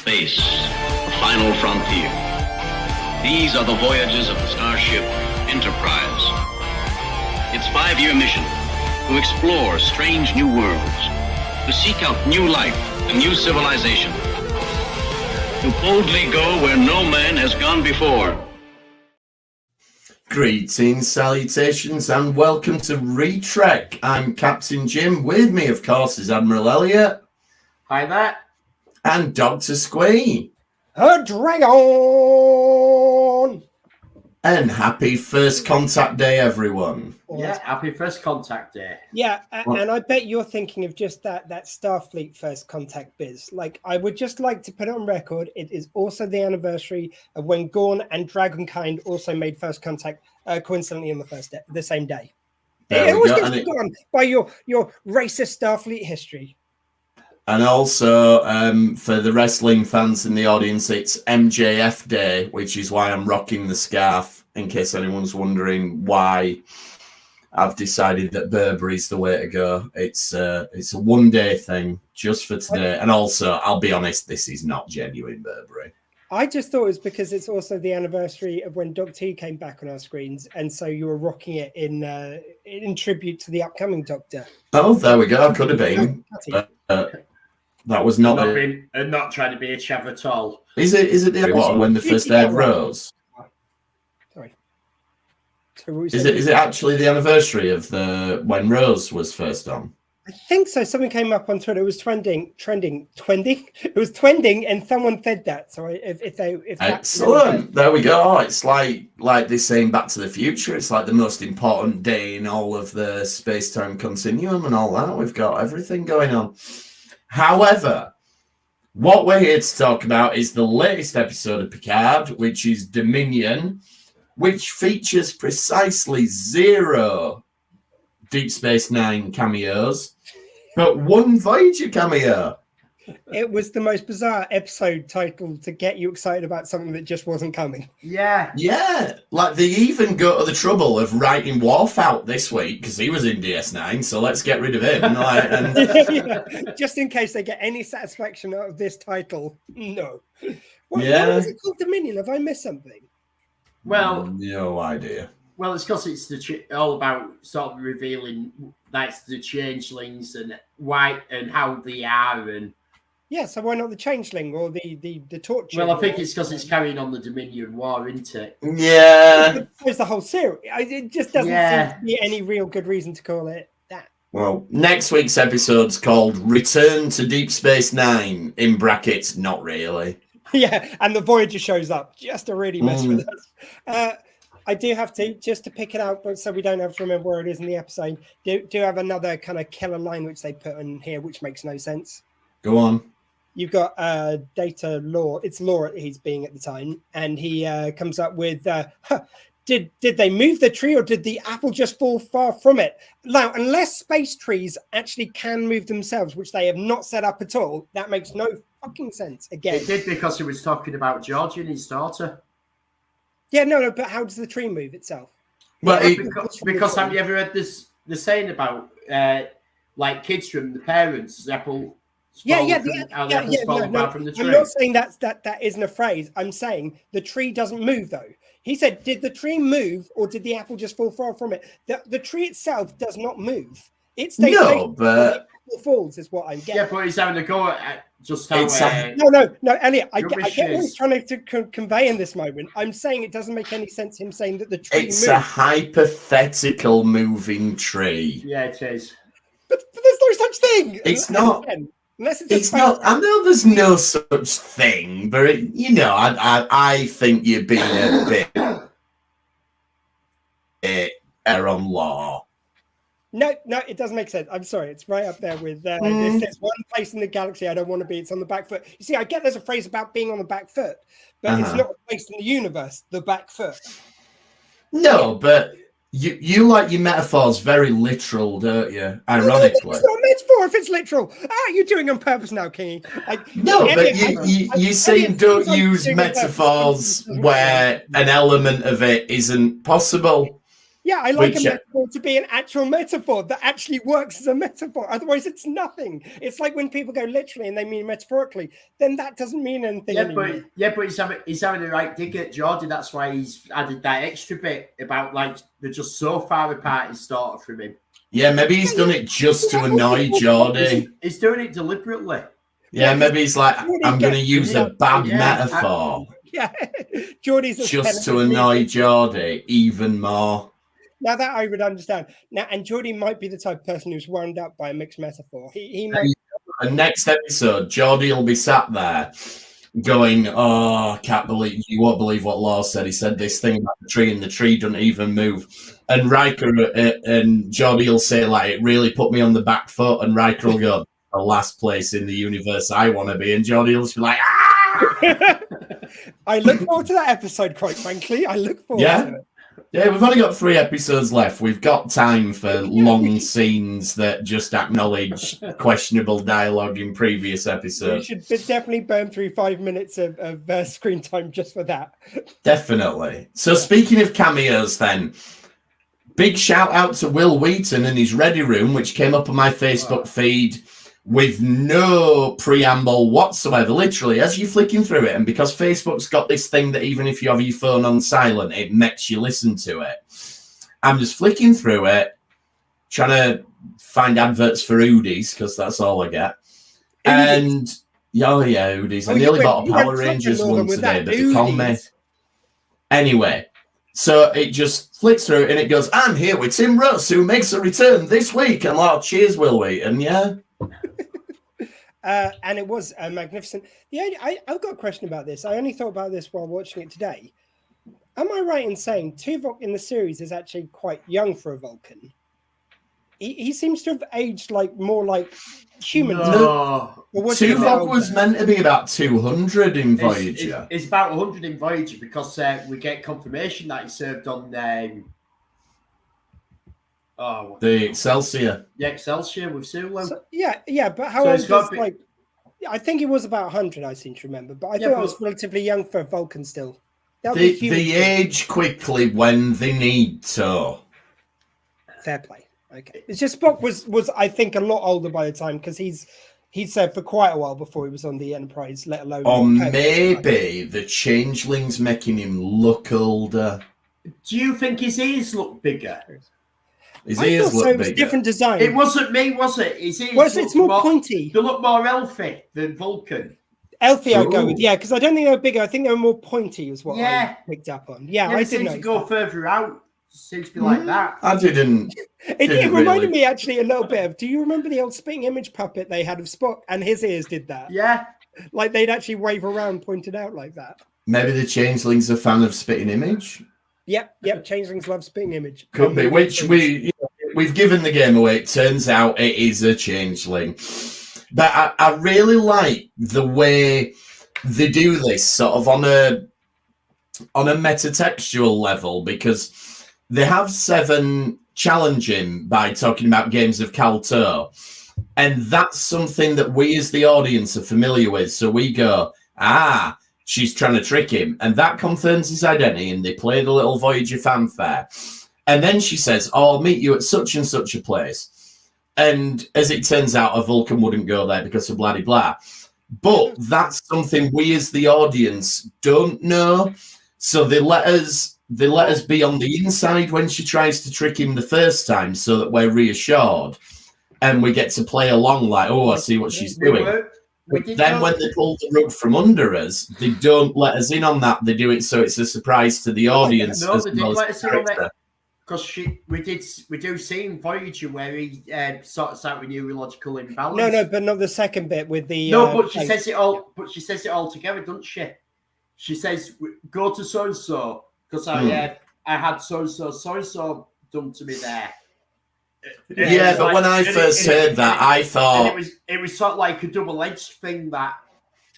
space, the final frontier. These are the voyages of the starship Enterprise. Its 5-year mission: to explore strange new worlds, to seek out new life and new civilization, to boldly go where no man has gone before. Greetings, salutations, and welcome to Retrek. I'm Captain Jim. With me, of course, is Admiral Elliot. Hi there. And Dr. Squee. A dragon! And happy First Contact Day, everyone. Yeah, happy First Contact Day. Yeah, and I bet you're thinking of just that Starfleet First Contact biz. Like, I would just like to put it on record, it is also the anniversary of when Gorn and Dragonkind also made First Contact, coincidentally on the same day. It always gets forgotten by your racist Starfleet history. And also, for the wrestling fans in the audience, it's MJF Day, which is why I'm rocking the scarf, in case anyone's wondering why I've decided that Burberry's the way to go. It's a one-day thing, just for today. And also, I'll be honest, this is not genuine Burberry. I just thought it was because it's also the anniversary of when Doctor Who came back on our screens, and so you were rocking it in tribute to the upcoming Doctor. Oh, there we go. Could have been. That was not not trying to be a chav at all. Is it the when the first aired Rose? Sorry. Is it actually the anniversary of when Rose was first on? I think so. Something came up on Twitter. It was trending. It was trending, and someone said that. So if excellent, there we go. It's like they're saying Back to the Future. It's like the most important day in all of the space-time continuum and all that. We've got everything going on. However, what we're here to talk about is the latest episode of Picard, which is Dominion, which features precisely 0 Deep Space Nine cameos, but 1 Voyager cameo. It was the most bizarre episode title to get you excited about something that just wasn't coming. Yeah. Like they even go to the trouble of writing Worf out this week because he was in DS9, so let's get rid of him. Just in case they get any satisfaction out of this title. No. What is it called, Dominion? Have I missed something? Well, no idea. Well, it's because it's all about sort of revealing that's the changelings and why and how they are and. Yeah, so why not the Changeling or the Torture? Well, I think it's because it's carrying on the Dominion War, isn't it? Yeah. It's the whole series. It just doesn't seem to be any real good reason to call it that. Well, next week's episode's called Return to Deep Space Nine, in brackets, not really. Yeah, and the Voyager shows up just to really mess with us. I do have to, just to pick it out, but so we don't have to remember where it is in the episode, do have another kind of killer line which they put in here, which makes no sense. Go on. You've got Data Law. It's Law he's being at the time, and he comes up with, did they move the tree or did the apple just fall far from it? Now, unless space trees actually can move themselves, which they have not set up at all, that makes no fucking sense. Again, it did because he was talking about George and his daughter. Yeah, no, but how does the tree move itself? Well, because have you ever heard the saying about like kids from the parents, the apple? From the tree. I'm not saying that isn't a phrase. I'm saying the tree doesn't move though. He said, did the tree move or did the apple just fall far from it? The tree itself does not move. It stays but the apple falls is what I'm getting. Yeah, but he's having a go at just how... No, Elliot, I get what he's trying to convey in this moment. I'm saying it doesn't make any sense him saying that the tree It's moves. a hypothetical moving tree. Yeah, it is. But there's no such thing. It's not... Unless it's not. I know there's no such thing, but I think you're being a bit err on law. No, it doesn't make sense. I'm sorry. It's right up there with there's one place in the galaxy I don't want to be. It's on the back foot. You see, I get there's a phrase about being on the back foot, but it's not a place in the universe. The back foot. No, but. You like your metaphors very literal, don't you? Ironically. It's not a metaphor if it's literal. You're doing it on purpose now, Kingy. No, but you saying don't use metaphors where an element of it isn't possible. Yeah, I like Which, a metaphor to be an actual metaphor that actually works as a metaphor. Otherwise, it's nothing. It's like when people go literally and they mean metaphorically, then that doesn't mean anything anymore. But he's having the right dig at Jordy. That's why he's added that extra bit about like they're just so far apart. His daughter from him. Yeah, maybe he's done it just to annoy Jordy. He's doing it deliberately. Yeah, maybe he's like, I'm going to use a bad metaphor. Yeah, Jordy's just to annoy Jordy even more. Now that I would understand. Now, and Jordy might be the type of person who's wound up by a mixed metaphor. He might. And next episode, Jordy will be sat there going, "Oh, you won't believe what Law said. He said this thing about the tree, and the tree doesn't even move." And Riker and Jordy will say, like, "It really put me on the back foot." And Riker will go, "The last place in the universe I want to be." And Jordy will just be like, "Ah!" I look forward to that episode, quite frankly. I look forward to it. Yeah, we've only got 3 episodes left. We've got time for long scenes that just acknowledge questionable dialogue in previous episodes. We should definitely burn through 5 minutes of screen time just for that. Definitely. So speaking of cameos then, big shout out to Will Wheaton and his Ready Room, which came up on my Facebook feed with no preamble whatsoever, literally, as you're flicking through it. And because Facebook's got this thing that even if you have your phone on silent, it makes you listen to it. I'm just flicking through it, trying to find adverts for Hoodies, because that's all I get. And, Hoodies. I nearly bought a Power Rangers one today, but they called me. Anyway, so it just flicks through and it goes, "I'm here with Tim Russ, who makes a return this week." And cheers, Will Wheaton, and it was magnificent. I've got a question about this. I only thought about this while watching it today. Am I right in saying Tuvok in the series is actually quite young for a Vulcan? He seems to have aged more like humans. No. Tuvok was meant to be about 200 in Voyager. It's about 100 in Voyager because we get confirmation that he served on the Excelsior. Yeah, Excelsior with Sulu. So, yeah, but how old is I think it was about 100, I seem to remember, but I thought it was relatively young for a Vulcan still. They age quickly when they need to. Fair play. Okay. It's just Spock was I think a lot older by the time because he's served for quite a while before he was on the Enterprise, let alone. Or maybe the changeling's making him look older. Do you think his ears look bigger? His ears look bigger. It was different design. It wasn't me, was it? His ears it's more pointy. They look more elfy than Vulcan. Elfie, I'd go with, because I don't think they were bigger. I think they were more pointy, is what I picked up on. Yeah, I didn't to go further out. Seems to be like that. I didn't. It reminded me actually a little bit of. Do you remember the old spitting image puppet they had of Spock, and his ears did that? Yeah, like they'd actually wave around, pointed out like that. Maybe the changeling's a fan of spitting image. Yep. Changelings love spitting image. Could be. Which we've given the game away. It turns out it is a changeling. But I really like the way they do this sort of on a metatextual level, because they have Seven challenge him by talking about games of Calto. And that's something that we as the audience are familiar with. So we go, she's trying to trick him. And that confirms his identity. And they play the little Voyager fanfare. And then she says, I'll meet you at such and such a place. And as it turns out, a Vulcan wouldn't go there because of blah, blah. But that's something we as the audience don't know. So they let us be on the inside when she tries to trick him the first time so that we're reassured. And we get to play along like, I see what she's doing. But then when they pull the rug from under us, they don't let us in on that. They do it so it's a surprise to the audience. No, they didn't let us in on it. Because we do see in Voyager where he sorts out a neurological imbalance. No, but not the second bit with the. But she says it all. But she says it all together, doesn't she? She says, "Go to so and so because I had so and so done to me there." Yeah, but when I first heard that, I thought it was sort of like a double-edged thing. That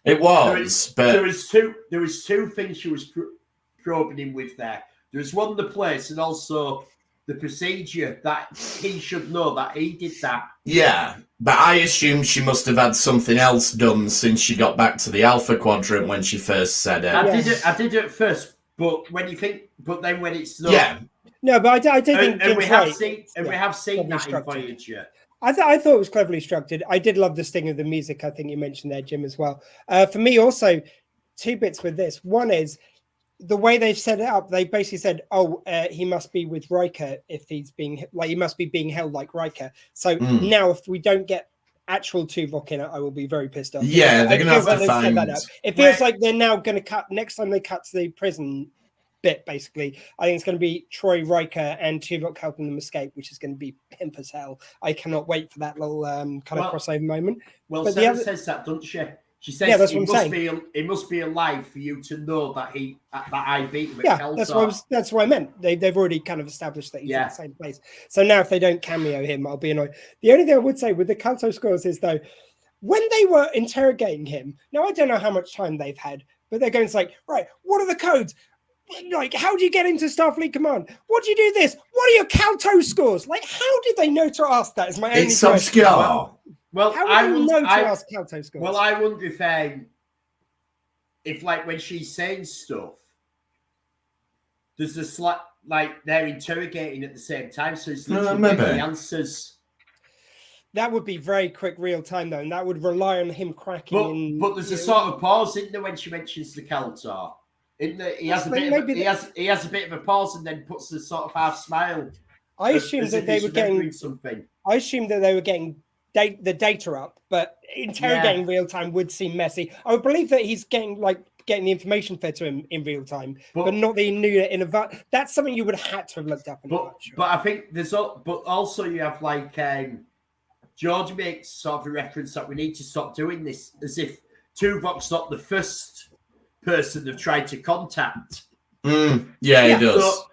it was, but there was two things she was probing him with there. There's one, the place, and also the procedure that he should know that he did that. Yeah, but I assume she must have had something else done since she got back to the Alpha Quadrant when she first said it. I did it at first, but then when it's not. Yeah, No, but I do think and we Jim's have right. seen and we have seen that in structured. Voyager. I thought it was cleverly structured. I did love the sting of the music. I think you mentioned there, Jim, as well. For me, also, 2 bits with this. One is the way they've set it up. They basically said, "Oh, he must be with Riker if he's being like he must be being held like Riker." So now, if we don't get actual Tuvok in it, I will be very pissed off. Yeah, they're gonna have to find. That up. It feels like they're now going to cut next time they cut to the prison bit. Basically, I think it's going to be Troy, Riker, and Tuvok helping them escape, which is going to be pimp as hell. I cannot wait for that little kind of crossover moment. Well, but Sarah says that, doesn't she? She says, yeah, that's what I'm saying. It must be alive for you to know that I beat him at Keltar. That's what I meant. They've already kind of established that he's in the same place. So now if they don't cameo him, I'll be annoyed. The only thing I would say with the Calto scores is, though, when they were interrogating him, now I don't know how much time they've had, but they're going to like, right, what are the codes? Like, how do you get into Starfleet Command? What do you do this? What are your Calto scores? Like, how did they know to ask that? Is my only It's question. obscure. Well, how would they know to ask Calto scores? Well, I wonder if like when she's saying stuff, there's a slight like they're interrogating at the same time, so it's literally maybe the answers. That would be very quick, real time though, and that would rely on him cracking. But there's a sort of pause, isn't there, when she mentions the Keltar? He has a bit of a pause and then puts a sort of half smile. I assumed that they were getting something. I assumed that they were getting the data up, but interrogating real time would seem messy. I would believe that he's getting the information fed to him in real time, but not that he knew it in advance. That's something you would have had to have looked up. But I think but also you have like George makes sort of a reference that we need to stop doing this, as if Tuvok's not the first person they've tried to contact. He does.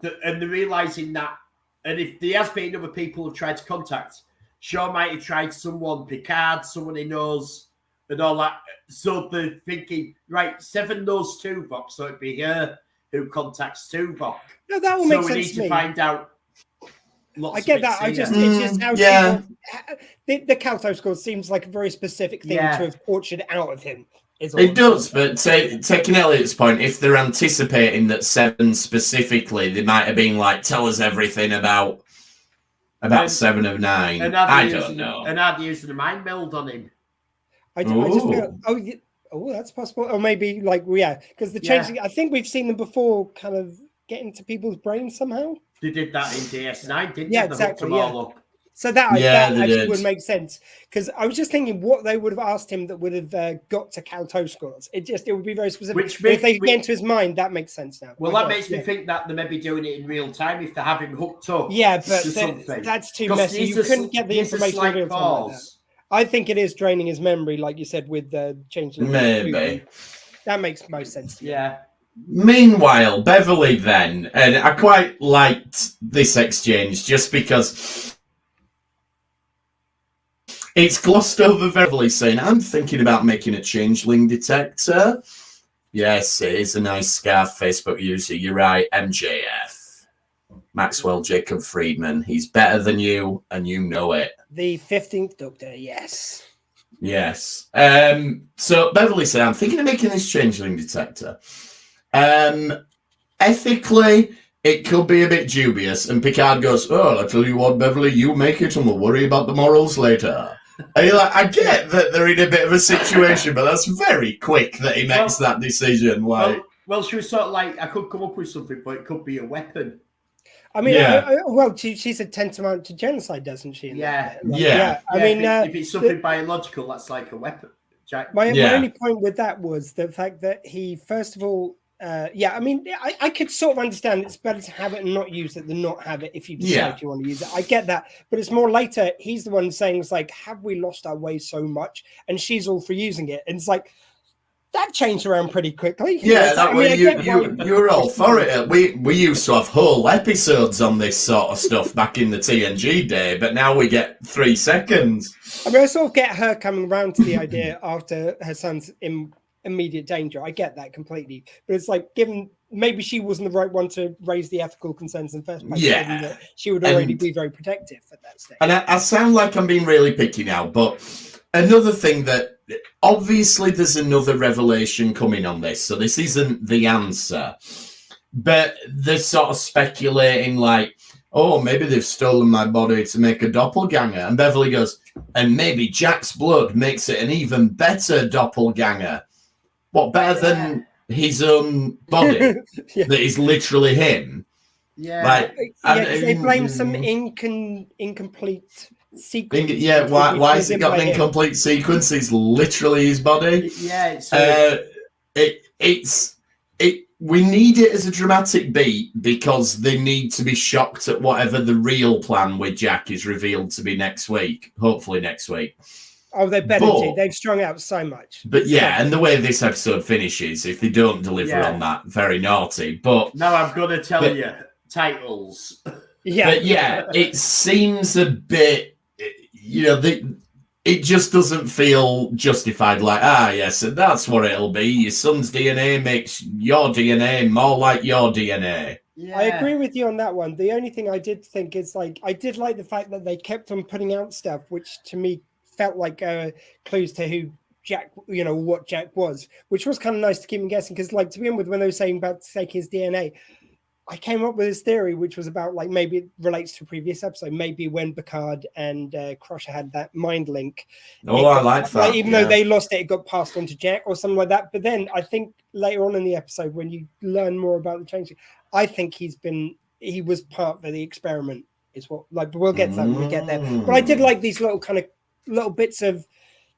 And they're realizing that, and if there has been other people who've tried to contact, Shaw might have tried someone, Picard, someone he knows, and all that. So they're thinking, right, Seven knows Tuvok, so it'd be her who contacts Tuvok. No, that will make sense. So we need to find out. I get that. It's just how the Calto score seems like a very specific thing to have tortured out of him. It does, but taking Elliot's point, if they're anticipating that Seven specifically, they might have been like, tell us everything about 7 of 9. I don't know. And are they using a mind meld on him? I just feel, that's possible. Or maybe because the changing, I think we've seen them before kind of get into people's brains somehow. They did that in DS9, didn't they? Yeah, exactly. All up. So that actually would make sense, because I was just thinking what they would have asked him that would have got to Calto scores. It would be very specific. If they get into his mind, that makes sense now. Well, that makes me think that they may be doing it in real time if they have him hooked up. Yeah, but that's too messy. You couldn't get the information in real time like that. I think it is draining his memory, like you said, with the changing. Maybe that makes most sense to me. Yeah. Meanwhile, Beverly then, and I quite liked this exchange just because it's glossed over. Beverly saying, I'm thinking about making a changeling detector. Yes, it is a nice scarf Facebook user. You're right, MJF. Maxwell Jacob Friedman. He's better than you, and you know it. The 15th Doctor, yes. Yes. So Beverly said, I'm thinking of making this changeling detector. Ethically, it could be a bit dubious. And Picard goes, oh, I'll tell you what, Beverly, you make it and we'll worry about the morals later. And you're like, I get that they're in a bit of a situation, but that's very quick that he makes that decision. Like, well, she was sort of like, I could come up with something, but it could be a weapon. I mean, she said tantamount to genocide, doesn't she? Yeah. I mean, if it's something biological, that's like a weapon. My only point with that was the fact that he, first of all, I mean, I could sort of understand it's better to have it and not use it than not have it if you decide you want to use it. I get that. But it's more later, he's the one saying, it's like, have we lost our way so much? And she's all for using it. And it's like, that changed around pretty quickly. You're all for it. We used to have whole episodes on this sort of stuff back in the TNG day, but now we get 3 seconds. I mean, I sort of get her coming around to the idea after her son's in immediate danger. I get that completely. But it's like, given maybe she wasn't the right one to raise the ethical concerns in the first place. Yeah. That she would already be very protective at that stage. And I sound like I'm being really picky now, but another thing that obviously there's another revelation coming on this, so this isn't the answer. But they're sort of speculating like, oh, maybe they've stolen my body to make a doppelganger. And Beverly goes, and maybe Jack's blood makes it an even better doppelganger. What, better than his own body? That is literally him. Yeah. Like, they blame some incomplete sequence. Why has it got an incomplete sequence? It's literally his body. Yeah. We need it as a dramatic beat because they need to be shocked at whatever the real plan with Jack is revealed to be next week. Hopefully next week. Oh, they better do. They've strung out so much. But yeah, and the way this episode finishes, if they don't deliver on that, very naughty. But now I'm going to tell you titles. Yeah. But yeah, it seems a bit, it just doesn't feel justified. Like, yes, and that's what it'll be. Your son's DNA makes your DNA more like your DNA. Yeah. I agree with you on that one. The only thing I did think is I did like the fact that they kept on putting out stuff, which to me felt like clues to who Jack, what Jack was, which was kind of nice to keep me guessing. Because to begin with, when they were saying about taking his DNA, I came up with this theory, which was about maybe it relates to a previous episode. Maybe when Picard and Crusher had that mind link. Oh, I like that. Even though they lost it, it got passed on to Jack or something like that. But then I think later on in the episode, when you learn more about the change, I think he was part of the experiment. Is what but we'll get to that when we get there. But I did like these little bits of.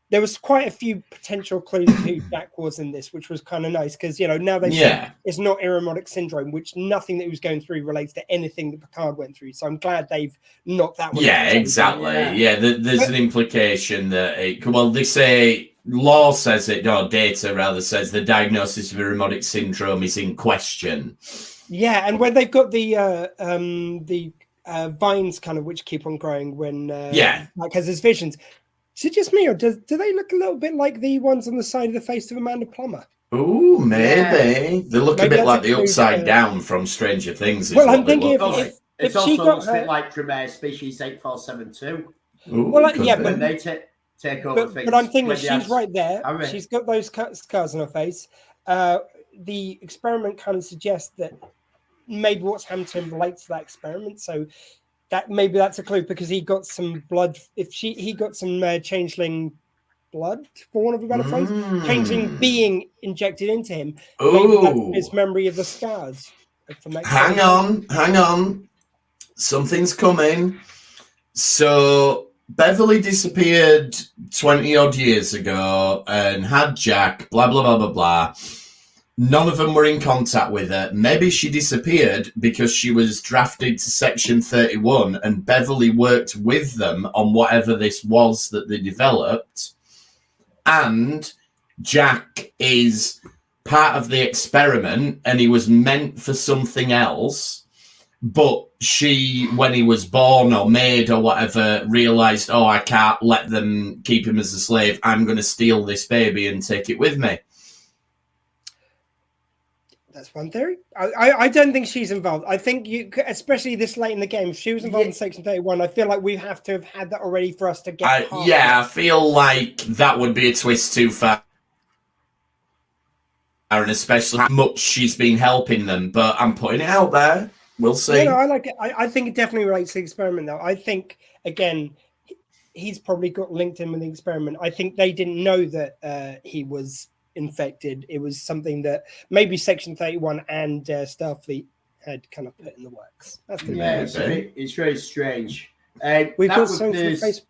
There was quite a few potential clues to who Jack was in this, which was kind of nice because now they said it's not Ironic syndrome, which nothing that he was going through relates to anything that Picard went through. So I'm glad they've knocked that one. Yeah, exactly. There's an implication that they say law says it, or data rather says the diagnosis of Ironic syndrome is in question. Yeah, and when they've got the vines kind of which keep on growing when because there's visions. Is it just me, or do they look a little bit like the ones on the side of the face of Amanda Plummer? Oh, maybe. They look a bit like the Upside Down from Stranger Things. Well, I'm thinking if she looks a bit like from Species 8472. When they take over things. But I'm thinking she's right there. She's got those scars on her face. The experiment kind of suggests that maybe what's happened to him relates to that experiment. So that maybe that's a clue because he got some blood. He got some changeling blood, for want of a better phrase, changeling being injected into him. Maybe that's his memory of the scars. Hang on. Something's coming. So Beverly disappeared 20 odd years ago and had Jack, blah, blah, blah, blah, blah. None of them were in contact with her. Maybe she disappeared because she was drafted to Section 31 and Beverly worked with them on whatever this was that they developed. And Jack is part of the experiment and he was meant for something else. But she, when he was born or made or whatever, realised, I can't let them keep him as a slave. I'm going to steal this baby and take it with me. That's one theory. I don't think she's involved. I think especially this late in the game, if she was involved in Section 31, I feel like we have to have had that already for us to get past. I feel like that would be a twist too far. And especially how much she's been helping them. But I'm putting it out there. We'll see. I like it. I think it definitely relates to the experiment, though. I think, again, he's probably got linked in with the experiment. I think they didn't know that he was infected. It was something that maybe Section 31 and Starfleet had kind of put in the works. That's it's very strange. We've got something from Facebook.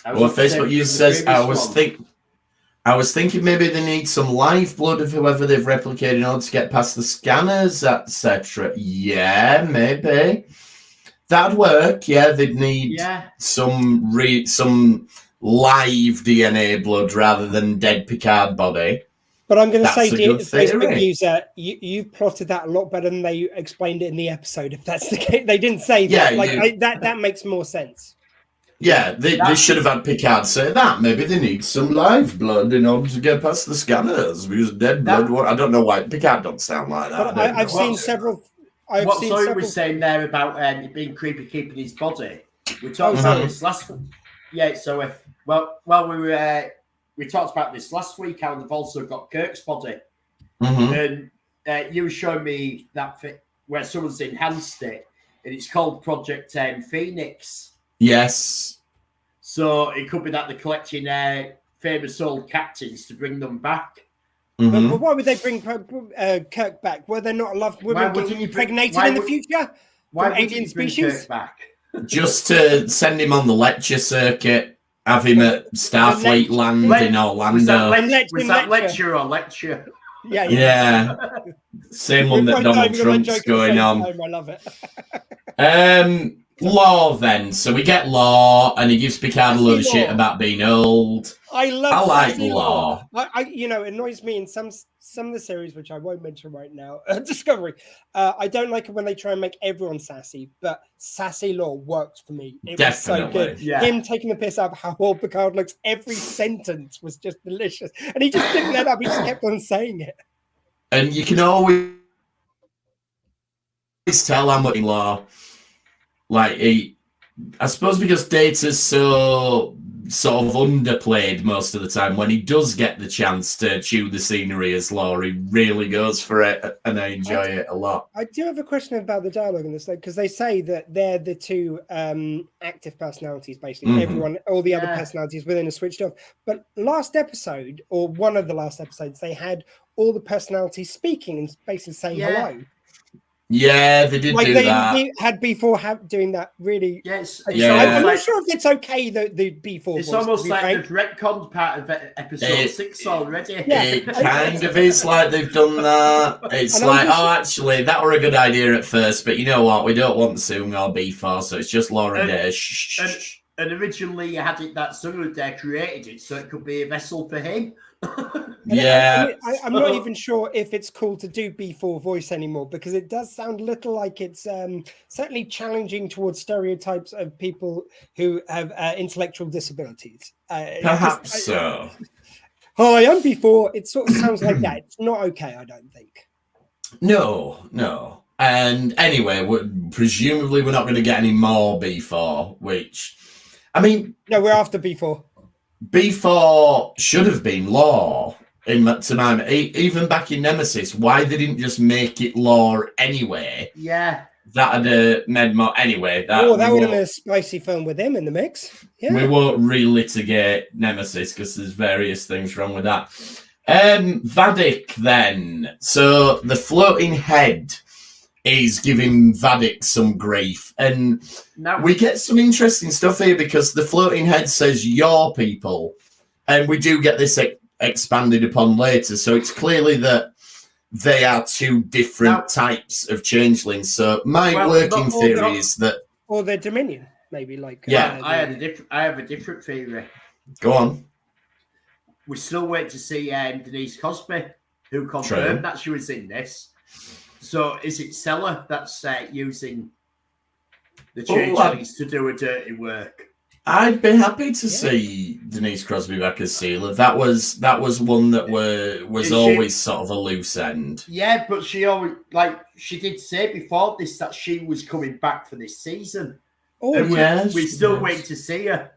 Well, Facebook user says, I was thinking maybe they need some live blood of whoever they've replicated in order to get past the scanners, etc. Yeah, maybe. That'd work. Yeah, they'd need some live DNA blood rather than dead Picard body. But I'm going to say, Facebook user, you plotted that a lot better than they explained it in the episode. If that's the case, they didn't say that. That makes more sense. Yeah, they should have had Picard say that. Maybe they need some live blood in order to get past the scanners because dead blood. I don't know why Picard don't sound like that. But I've seen several. What Zoe was saying there about it being creepy keeping his body. We talked about this last. Yeah, so we talked about this last week. How they've also got Kirk's body, and you were showing me that where someone's enhanced it, and it's called Project Phoenix. Yes. So it could be that they're collecting famous old captains to bring them back. Mhm. But why would they bring Kirk back? Were there not a lot of women getting impregnated in the future? Why From would alien you bring species? Kirk back? Just to send him on the lecture circuit, have him at Starfleet land in Orlando. Was that lecture or lecture? Yeah. Yeah. Same one that Donald Trump's going on. I love it. Law then. So we get Law, and he gives Picard a load of shit about being old. I like Law. It annoys me in some of the series, which I won't mention right now. Discovery. I don't like it when they try and make everyone sassy, but sassy Law works for me. It Definitely. was so good. Yeah. Him taking the piss out of how old Picard looks. Every sentence was just delicious, and he just didn't let up. He just kept on saying it. And you can always tell I'm in Law. Like I suppose because Data's so sort of underplayed most of the time, when he does get the chance to chew the scenery as Law, he really goes for it, and I enjoy it a lot. I do have a question about the dialogue in this, because they say that they're the two active personalities, basically. Mhm. Everyone, all the other personalities within are switched off. But last episode, or one of the last episodes, they had all the personalities speaking and basically saying hello. Yeah, they did do that. They had B4 doing that really. Yes. I'm not sure if it's okay, the B4 It's voice, almost like frank. they've retconned part of episode 6 already. Yeah. It kind of is like they've done that. It's like, actually, that were a good idea at first, but you know what? We don't want Soong or B4, so it's just Laura Day. And originally you had it that Soong Day created it, so it could be a vessel for him. Yeah. I'm not even sure if it's cool to do B4 voice anymore, because it does sound a little like it's certainly challenging towards stereotypes of people who have intellectual disabilities. Perhaps so. Hi, I'm B4. It sort of sounds like that. It's not okay, I don't think. No. And anyway, presumably we're not going to get any more B4, which, I mean... No, we're after B4. B4 should have been Law, to my even back in Nemesis. Why they didn't just make it Law anyway? Yeah. That'd have made more... Anyway, that would have been a spicy film with him in the mix. Yeah. We won't relitigate Nemesis because there's various things wrong with that. Vadik then. So the floating head is giving Vadik some grief. And we get some interesting stuff here because the floating head says your people. And we do get this expanded upon later. So it's clearly that they are two different types of changelings. So my working theory is that... Or their Dominion, maybe. I have a different theory. Go on. We still wait to see Denise Crosby, who confirmed that she was in this. So is it Seller that's using the changelings to do a dirty work? I'd be happy to see Denise Crosby back as Sealer. That was one that was always sort of a loose end. Yeah, but she did say before this that she was coming back for this season. Oh, and we still wait to see her.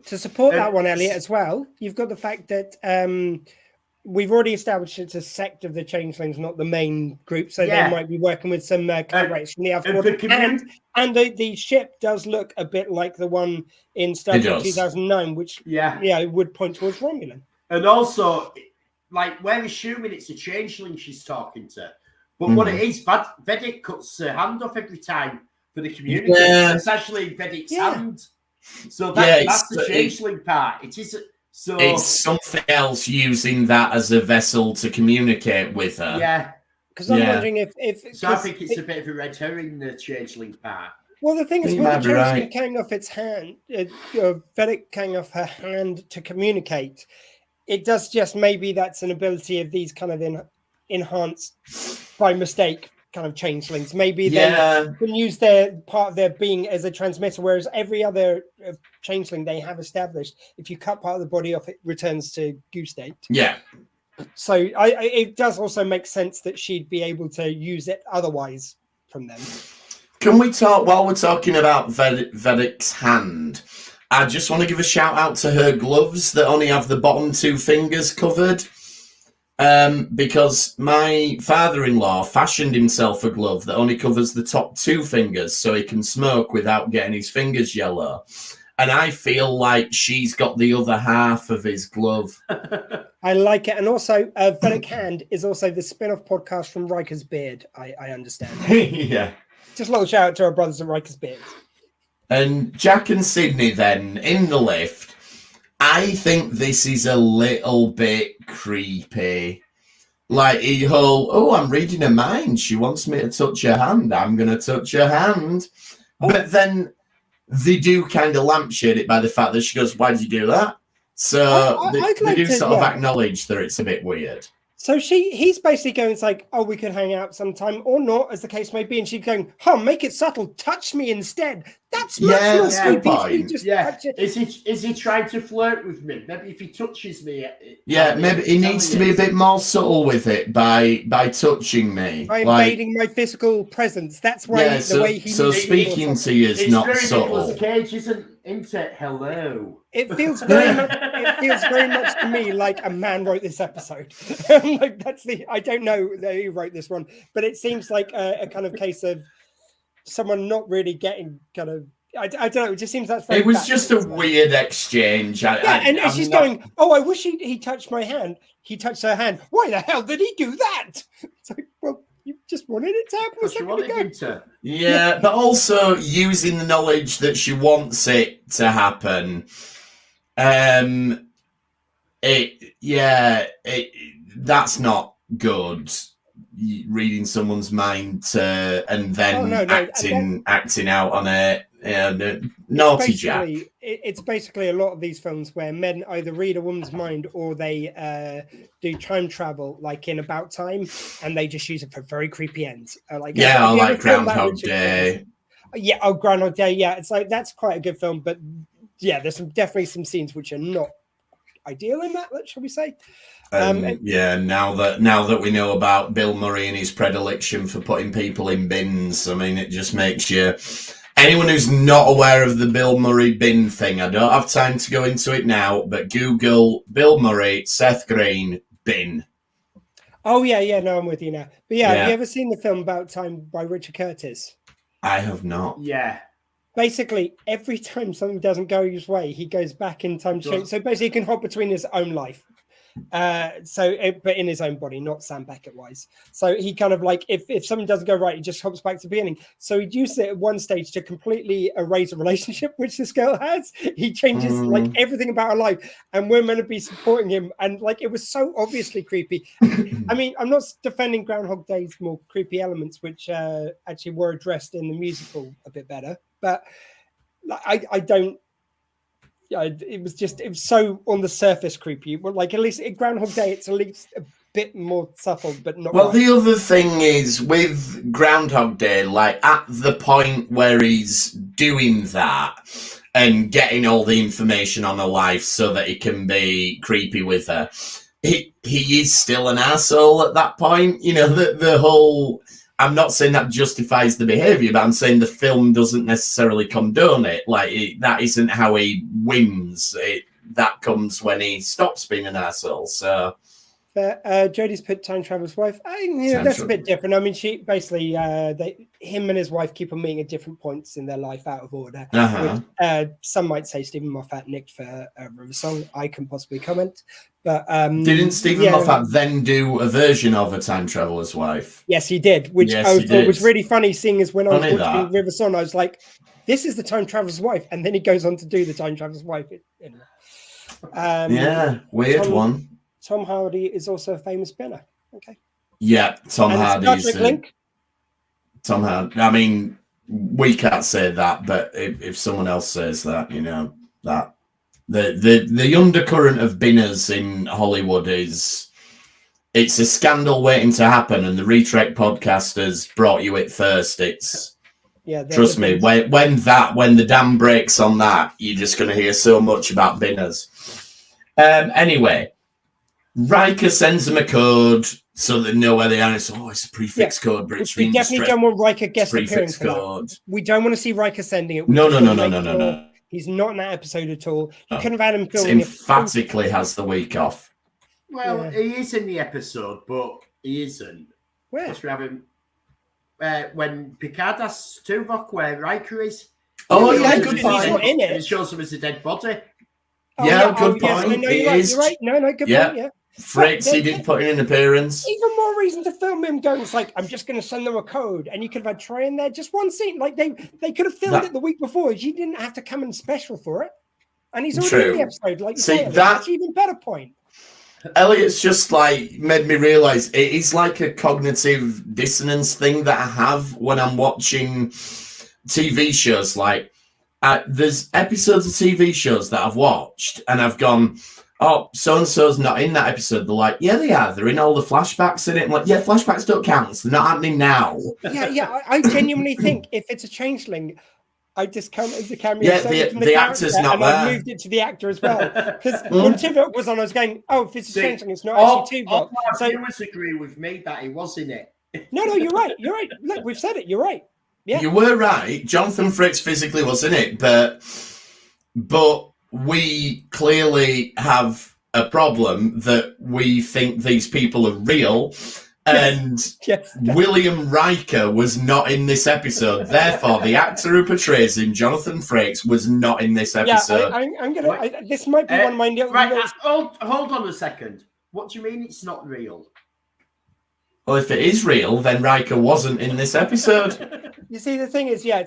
To support that one, Elliot, as well, you've got the fact that we've already established it's a sect of the changelings, not the main group, so they might be working with some collaborators from the Alpha Quadrant. And the ship does look a bit like the one in Star Trek 2009, which would point towards Romulan. And also, we're assuming it's a changeling she's talking to, but what it is, Vedic cuts her hand off every time for the community. Yeah. It's actually Vedic's hand. So that's the changeling part. It isn't. So it's something else using that as a vessel to communicate with her. Yeah. Because I'm wondering if so I think it's a bit of a red herring, the changeling part. Well, the thing is, with the changeling cutting off its hand, Vedic cutting off her hand to communicate, it does just maybe that's an ability of these kind of enhanced by mistake kind of changelings. Maybe they can use their part of their being as a transmitter, whereas every other changeling they have established, if you cut part of the body off, it returns to goo state. Yeah. So it does also make sense that she'd be able to use it otherwise from them. Can we talk, while we're talking about Vedic's hand, I just want to give a shout out to her gloves that only have the bottom two fingers covered. Because my father-in-law fashioned himself a glove that only covers the top 2 fingers so he can smoke without getting his fingers yellow. And I feel like she's got the other half of his glove. I like it. And also, Vedic Hand is also the spin-off podcast from Riker's Beard, I understand. Yeah. Just a little shout out to our brothers at Riker's Beard. And Jack and Sydney then, in the lift, I think this is a little bit creepy. Like, I'm reading her mind. She wants me to touch her hand. I'm going to touch her hand. Oh. But then they do kind of lampshade it by the fact that she goes, why'd you do that? So they do sort of acknowledge that it's a bit weird. So he's basically going, it's like, oh, we could hang out sometime or not, as the case may be. And she's going, make it subtle. Touch me instead. That's much more creepy. Is he trying to flirt with me? Maybe if he touches me. Maybe he needs to be a bit more subtle with it by touching me. By invading my physical presence. That's why the way he. So speaking to you is not subtle. Nicolas Cage isn't into hello. It feels very much. It feels very much to me like a man wrote this episode. I don't know who wrote this one, but it seems like a kind of case of someone not really getting kind of. I don't know. It just seems that's very. It was just a weird exchange. And she's going, "Oh, I wish he touched my hand. He touched her hand. Why the hell did he do that?" It's like, well, you just wanted it to happen a second ago. Yeah, but also using the knowledge that she wants it to happen. That's not good. Reading someone's mind and then acting out on it. Naughty Jack. It's basically a lot of these films where men either read a woman's mind or they do time travel, like in About Time, and they just use it for very creepy ends. I like Groundhog Day. Groundhog Day. Yeah, it's like that's quite a good film, but yeah, there's definitely some scenes which are not ideal in that. Shall we say? Now that we know about Bill Murray and his predilection for putting people in bins, I mean, it just makes you. Anyone who's not aware of the Bill Murray bin thing, I don't have time to go into it now, but Google Bill Murray, Seth Green, bin. Oh, yeah, no, I'm with you now. But have you ever seen the film About Time by Richard Curtis? I have not. Yeah. Basically, every time something doesn't go his way, he goes back in time to change. So basically, he can hop between his own life. But in his own body, not Sam Beckett wise. So he kind of like if something doesn't go right, he just hops back to the beginning. So he'd used it at one stage to completely erase a relationship which this girl has. He changes like everything about her life, and we're meant to be supporting him. And like it was so obviously creepy. I mean, I'm not defending Groundhog Day's more creepy elements, which actually were addressed in the musical a bit better, but I don't. It was so on the surface creepy. But like at least in Groundhog Day, it's at least a bit more subtle, but not. Well, the other thing is with Groundhog Day, like at the point where he's doing that and getting all the information on her life so that he can be creepy with her, he is still an asshole at that point. You know, the whole. I'm not saying that justifies the behavior, but I'm saying the film doesn't necessarily condone it. Like that isn't how he wins. That comes when he stops being an asshole. So, Jodie's put time traveler's wife. That's a bit different. I mean, she basically him and his wife keep on meeting at different points in their life out of order. Which, some might say Stephen Moffat nicked for River Song. I can possibly comment. But didn't Stephen Moffat then do a version of A Time Traveler's Wife? Yes, he did, which I thought was really funny, seeing as when I was watching River Song, I was like, this is the Time Traveler's Wife, and then he goes on to do the Time Traveler's Wife. Weird one. Tom Hardy is also a famous spinner. Okay. Yeah, Tom Hardy. Tom Hardy. I mean, we can't say that, but if someone else says that, you know, that the undercurrent of binners in Hollywood it's a scandal waiting to happen, and the Retrek podcasters brought you it first. Trust me, when the dam breaks on that, you're just going to hear so much about binners. Anyway, Riker sends them a code so they know where they are. It's a prefix code, but it's we definitely don't want Riker guest appearance code. We don't want to see Riker sending it. No. He's not in that episode at all. You couldn't have had him filming emphatically has the week off. Well, he is in the episode, but he isn't. Where? Because we have him when Picard asks Tuvok where Riker is. Oh, He yeah, shows good him point. as a He's not in it. and it shows him as a dead body. Good yes, point. no, It you're right. is. You're right. No, good Yeah. point. Yeah. Frakes, he did put in an appearance. Even more reason to film him going, it's like, I'm just going to send them a code. And you could have had Troy in there. Just one scene. Like, they could have filmed That- it the week before. You didn't have to come in special for it. And he's already True. in the episode. Like, you See, say, that's even better point. Elliot's just like made me realize it is like a cognitive dissonance thing that I have when I'm watching TV shows. Like, there's episodes of TV shows that I've watched and I've gone, oh, so-and-so's not in that episode. They're like, yeah, they are. They're in all the flashbacks in it. I'm like, yeah, flashbacks don't count. They're not happening now. Yeah. I genuinely think if it's a changeling, I discount it as a cameo. Yeah, from the actor's not and there. I moved it to the actor as well. Because when Tuvok was on, I was going, oh, if it's a changeling, it's not actually All Tuvok. our So, viewers agree with me that he was in it. no, you're right. You're right. Look, we've said it. You're right. Yeah. You were right. Jonathan Frakes physically was in it, but we clearly have a problem that we think these people are real. And Yes. William Riker was not in this episode. Therefore, the actor who portrays him, Jonathan Frakes, was not in this episode. Yeah, I'm gonna. This might be one of my Right, hold on a second. What do you mean it's not real? Well, if it is real, then Riker wasn't in this episode. You see, the thing is, I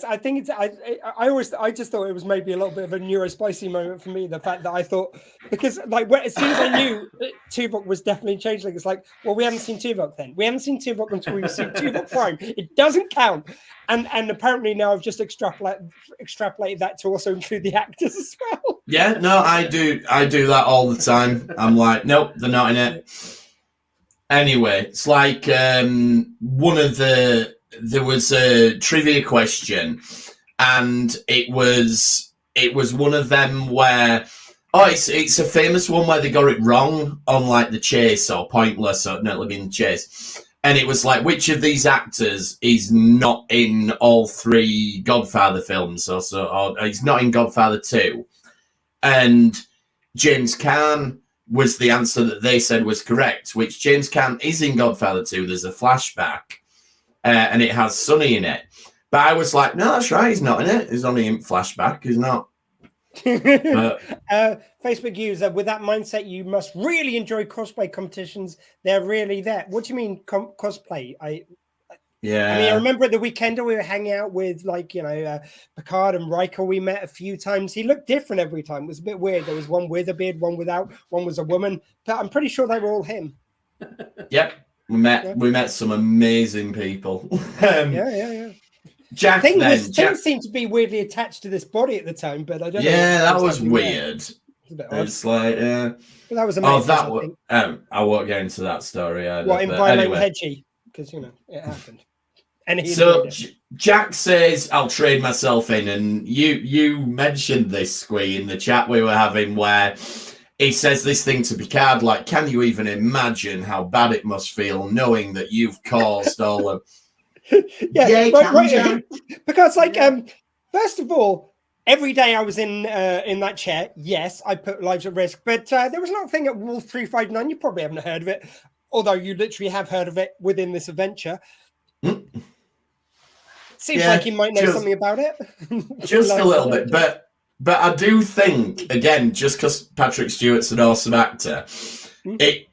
just thought it was maybe a little bit of a neurospicy moment for me. The fact that I thought, because like as soon as I knew Tuvok was definitely changeling, it's like, well, we haven't seen Tuvok then. We haven't seen Tuvok until we've seen Tuvok Prime. It doesn't count. And apparently now I've just extrapolated that to also include the actors as well. Yeah, no, I do that all the time. I'm like, nope, they're not in it. Anyway, it's like there was a trivia question, and it was one of them where it's a famous one where they got it wrong on like the chase or pointless or no, in the chase, and it was like, which of these actors is not in all three Godfather films or he's not in Godfather 2, and James Caan was the answer that they said was correct, which James Caan is in Godfather 2. There's a flashback, and it has Sonny in it. But I was like, no, that's right, he's not in it. He's only in flashback, he's not. Facebook user, with that mindset, you must really enjoy cosplay competitions. They're really there. What do you mean cosplay? I mean, I remember at the weekend we were hanging out with Picard and Riker. We met a few times. He looked different every time. It was a bit weird. There was one with a beard, one without. One was a woman, but I'm pretty sure they were all him. Yep, we met some amazing people. Yeah. Jack Things seemed to be weirdly attached to this body at the time, but I don't know. Yeah, that was weird. It's like, but that was amazing. I won't get into that story. Environmental hedgy, because it happened. And Jack says, I'll trade myself in. And you mentioned this, Squee, in the chat we were having, where he says this thing to Picard, like, can you even imagine how bad it must feel knowing that you've caused all of... right. Because, first of all, every day I was in that chair, yes, I put lives at risk. But there was another thing at Wolf 359. You probably haven't heard of it, although you literally have heard of it within this adventure. Seems like you might know something about it. Just a little bit, but I do think, again, just because Patrick Stewart's an awesome actor,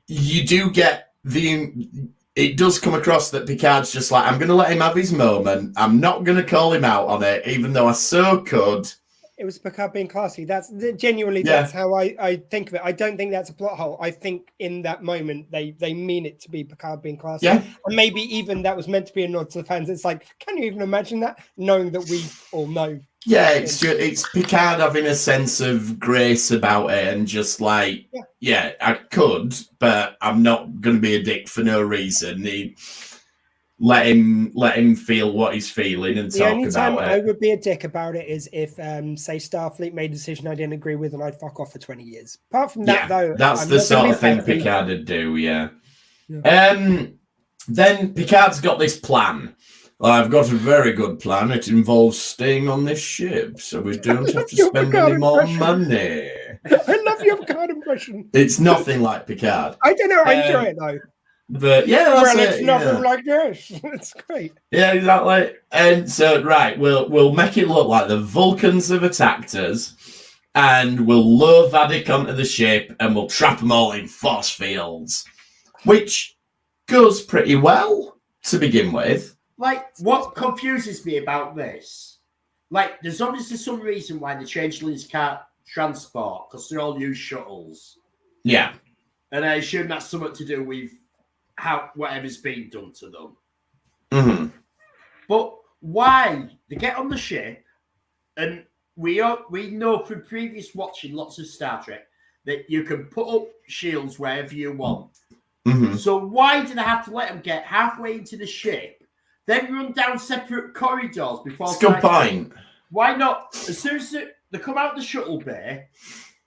you do get it does come across that Picard's just like, I'm going to let him have his moment. I'm not going to call him out on it, even though I so could. It was Picard being classy. That's genuinely, that's how I think of it. I don't think that's a plot hole. I think in that moment, they mean it to be Picard being classy. Yeah. And maybe even that was meant to be a nod to the fans. It's like, can you even imagine that? Knowing that we all know. Yeah, it's Picard having a sense of grace about it and just like, I could, but I'm not going to be a dick for no reason. Let him feel what he's feeling and talk about it. The only time I would be a dick about it is if, say, Starfleet made a decision I didn't agree with and I'd fuck off for 20 years. Apart from that, though, that's the sort of thing Picard would do. Yeah. Then Picard's got this plan. I've got a very good plan. It involves staying on this ship, so we don't have to spend any more money. I love your Picard impression. It's nothing like Picard. I don't know. I enjoy it though. But yeah, that's Well, it's it, nothing yeah. like this. It's great. Yeah, exactly. And so, right, we'll make it look like the Vulcans have attacked us, and we'll lure Vadik onto the ship, and we'll trap them all in force fields, which goes pretty well to begin with. Like, what confuses me about this, like, there's obviously some reason why the changelings can't transport, because they all use shuttles. Yeah. And I assume that's something to do with how whatever's being done to them. Mm-hmm. But why? They get on the ship, and we know from previous watching lots of Star Trek that you can put up shields wherever you want. Mm-hmm. So why do they have to let them get halfway into the ship, then run down separate corridors before? That's a good point. Why not? As soon as they come out the shuttle bay,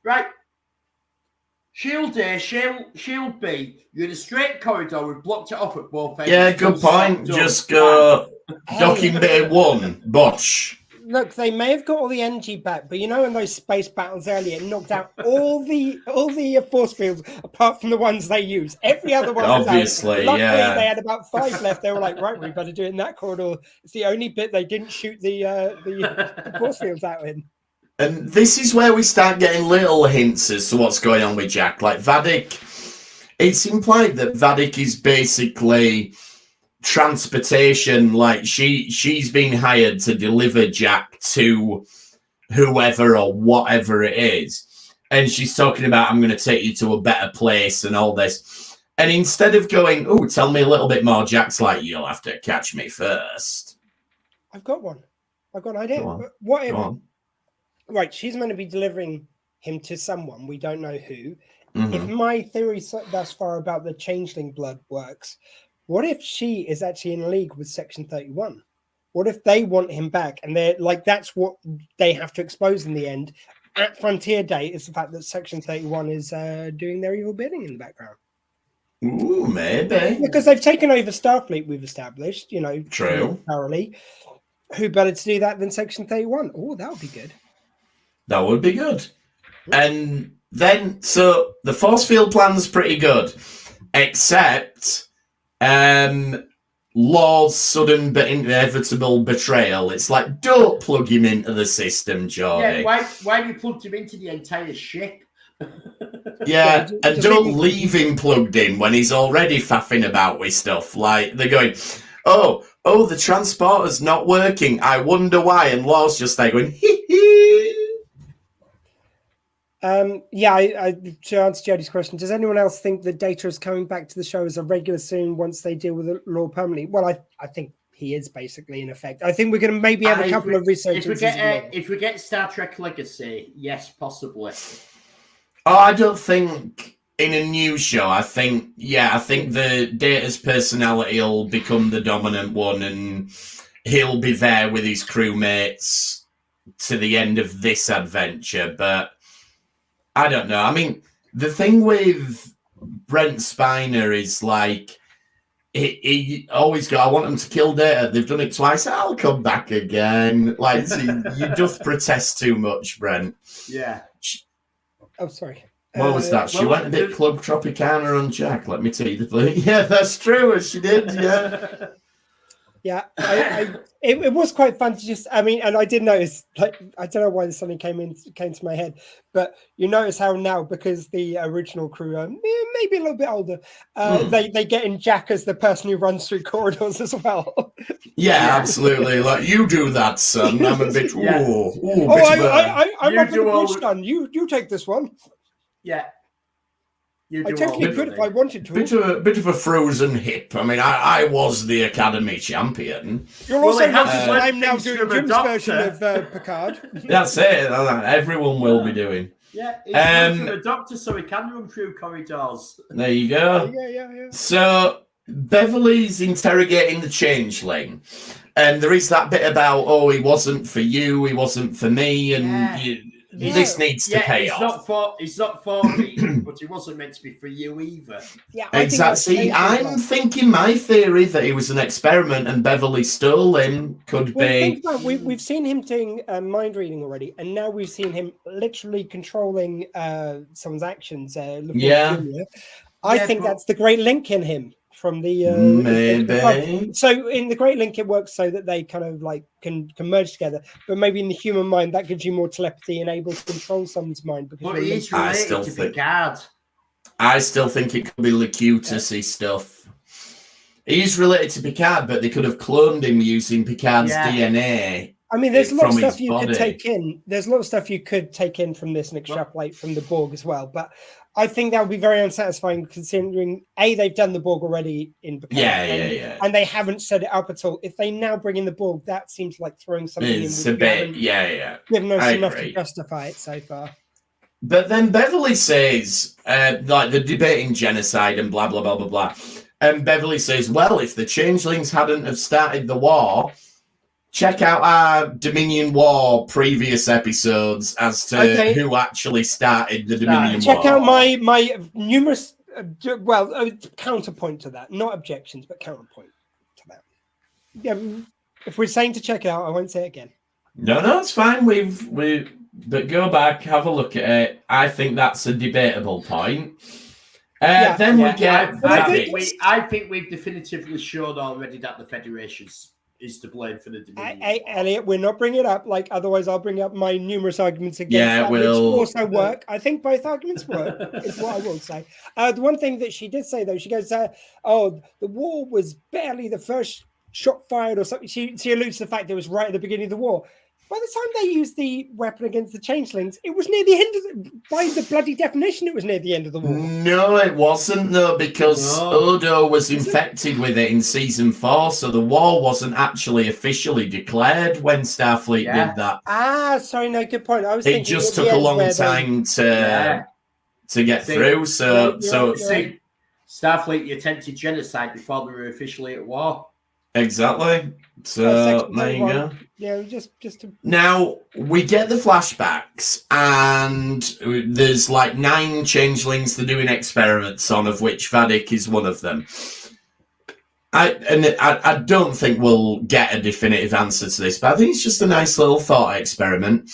right? Shield A, shield B. You're in a straight corridor. We've blocked it off at both ends. Yeah, good point. Just go docking bay 1, bosh. Look, they may have got all the energy back, but you know, in those space battles earlier, it knocked out all the force fields apart from the ones they use. Every other one was Obviously, out. Luckily, yeah. they had about 5 left. They were like, right, we better do it in that corridor. It's the only bit they didn't shoot the force fields out in. And this is where we start getting little hints as to what's going on with Jack. Like Vadik, it's implied that Vadik is basically transportation. Like she's been hired to deliver Jack to whoever or whatever it is. And she's talking about, I'm going to take you to a better place and all this. And instead of going, oh, tell me a little bit more, Jack's like, you'll have to catch me first. I've got one. I've got an idea. Go on. What if, Go on. right, she's meant to be delivering him to someone. We don't know who. Mhm. If my theory thus far about the changeling blood works, what if she is actually in league with Section 31? What if they want him back? And they're like, that's what they have to expose in the end. At Frontier Day is the fact that Section 31 is doing their evil bidding in the background. Ooh, maybe. Because they've taken over Starfleet, we've established, you know, True. thoroughly. Who better to do that than Section 31? Oh, that would be good. That would be good. And then, so the force field plan's pretty good, except Law's sudden but inevitable betrayal. It's like, don't plug him into the system, Geordie. Yeah, why have you plugged him into the entire ship? Yeah, and don't leave him plugged in when he's already faffing about with stuff. Like, they're going, oh, the transporter's not working. I wonder why. And Law's just there going, hee hee. I to answer Jodie's question, does anyone else think that Data is coming back to the show as a regular soon once they deal with the law permanently? Well, I think he is basically in effect. I think we're going to maybe have a couple of resurgences. If we get Star Trek Legacy, yes, possibly. Oh, I don't think in a new show. I think the Data's personality will become the dominant one, and he'll be there with his crewmates to the end of this adventure. But I don't know. I mean, the thing with Brent Spiner is like, he always go, I want them to kill Data. They've done it twice. I'll come back again. Like, you just protest too much, Brent. Yeah. Oh, sorry. What was that? She went a bit Club Tropicana on Jack. Let me tell you the thing. Yeah, that's true. She did. Yeah. Yeah, it was quite fun to just. I mean, and I did notice. Like, I don't know why this suddenly came to my head, but you notice how now, because the original crew are maybe a little bit older, they get in Jack as the person who runs through corridors as well. Yeah, absolutely. Like, you do that, son. I'm a bit. Yeah. I'm up in the bridge, son. You take this one. Yeah. I technically could if I wanted to. Bit of a frozen hip. I mean, I was the Academy champion. You're also I'm now doing Jim's version of Picard. That's it. Everyone will be doing. Yeah, he's from a doctor, so he can run through corridors. There you go. Yeah. So Beverly's interrogating the changeling, and there is that bit about, oh, he wasn't for you, he wasn't for me, and this needs to pay off. It's not for me, but it wasn't meant to be for you either. Yeah, Exactly. I'm thinking my theory that he was an experiment and Beverly stole him could be. We've seen him doing mind reading already, and now we've seen him literally controlling someone's actions. I think that's the great link in him from the maybe. So in the Great Link, it works so that they kind of like can merge together. But maybe in the human mind, that gives you more telepathy and able to control someone's mind. Because but he's related to Picard. I still think it could be Locutus-y stuff. He's related to Picard, but they could have cloned him using Picard's DNA. I mean, there's a lot of stuff you could take in. There's a lot of stuff you could take in from this and extrapolate from the Borg as well. But I think that would be very unsatisfying considering they've done the Borg already in Picard. And they haven't set it up at all. If they now bring in the Borg, that seems like throwing something in. It's a bit, given us enough to justify it so far. But then Beverly says, like the debating genocide and blah, blah, blah, blah, blah. And Beverly says, well, if the changelings hadn't have started the war, check out our Dominion War previous episodes as to who actually started the Dominion War. Check out my numerous, counterpoint to that. Not objections, but counterpoint to that. Yeah, if we're saying to check it out, I won't say it again. No, it's fine. But go back, have a look at it. I think that's a debatable point. Then we get. I think we've definitively shown already that the Federation is to blame for the Dominion. Elliot, we're not bringing it up. Like otherwise, I'll bring up my numerous arguments against that, which also work. I think both arguments work. Is what I will say. The one thing that she did say though, she goes, "Oh, the war was barely the first shot fired or something." She alludes to the fact that it was right at the beginning of the war. By the time they used the weapon against the changelings, it was near the end by the bloody definition, it was near the end of the war. No, it wasn't, though, because Odo was infected with it in season 4, so the war wasn't actually officially declared when Starfleet did that. Sorry, no, good point. I was it just took a long time to get through, so Starfleet attempted genocide before they were officially at war. Exactly. So there you go. Yeah, just to... Now we get the flashbacks, and there's like 9 changelings they're doing experiments on, of which Vadik is one of them. I don't think we'll get a definitive answer to this, but I think it's just a nice little thought experiment.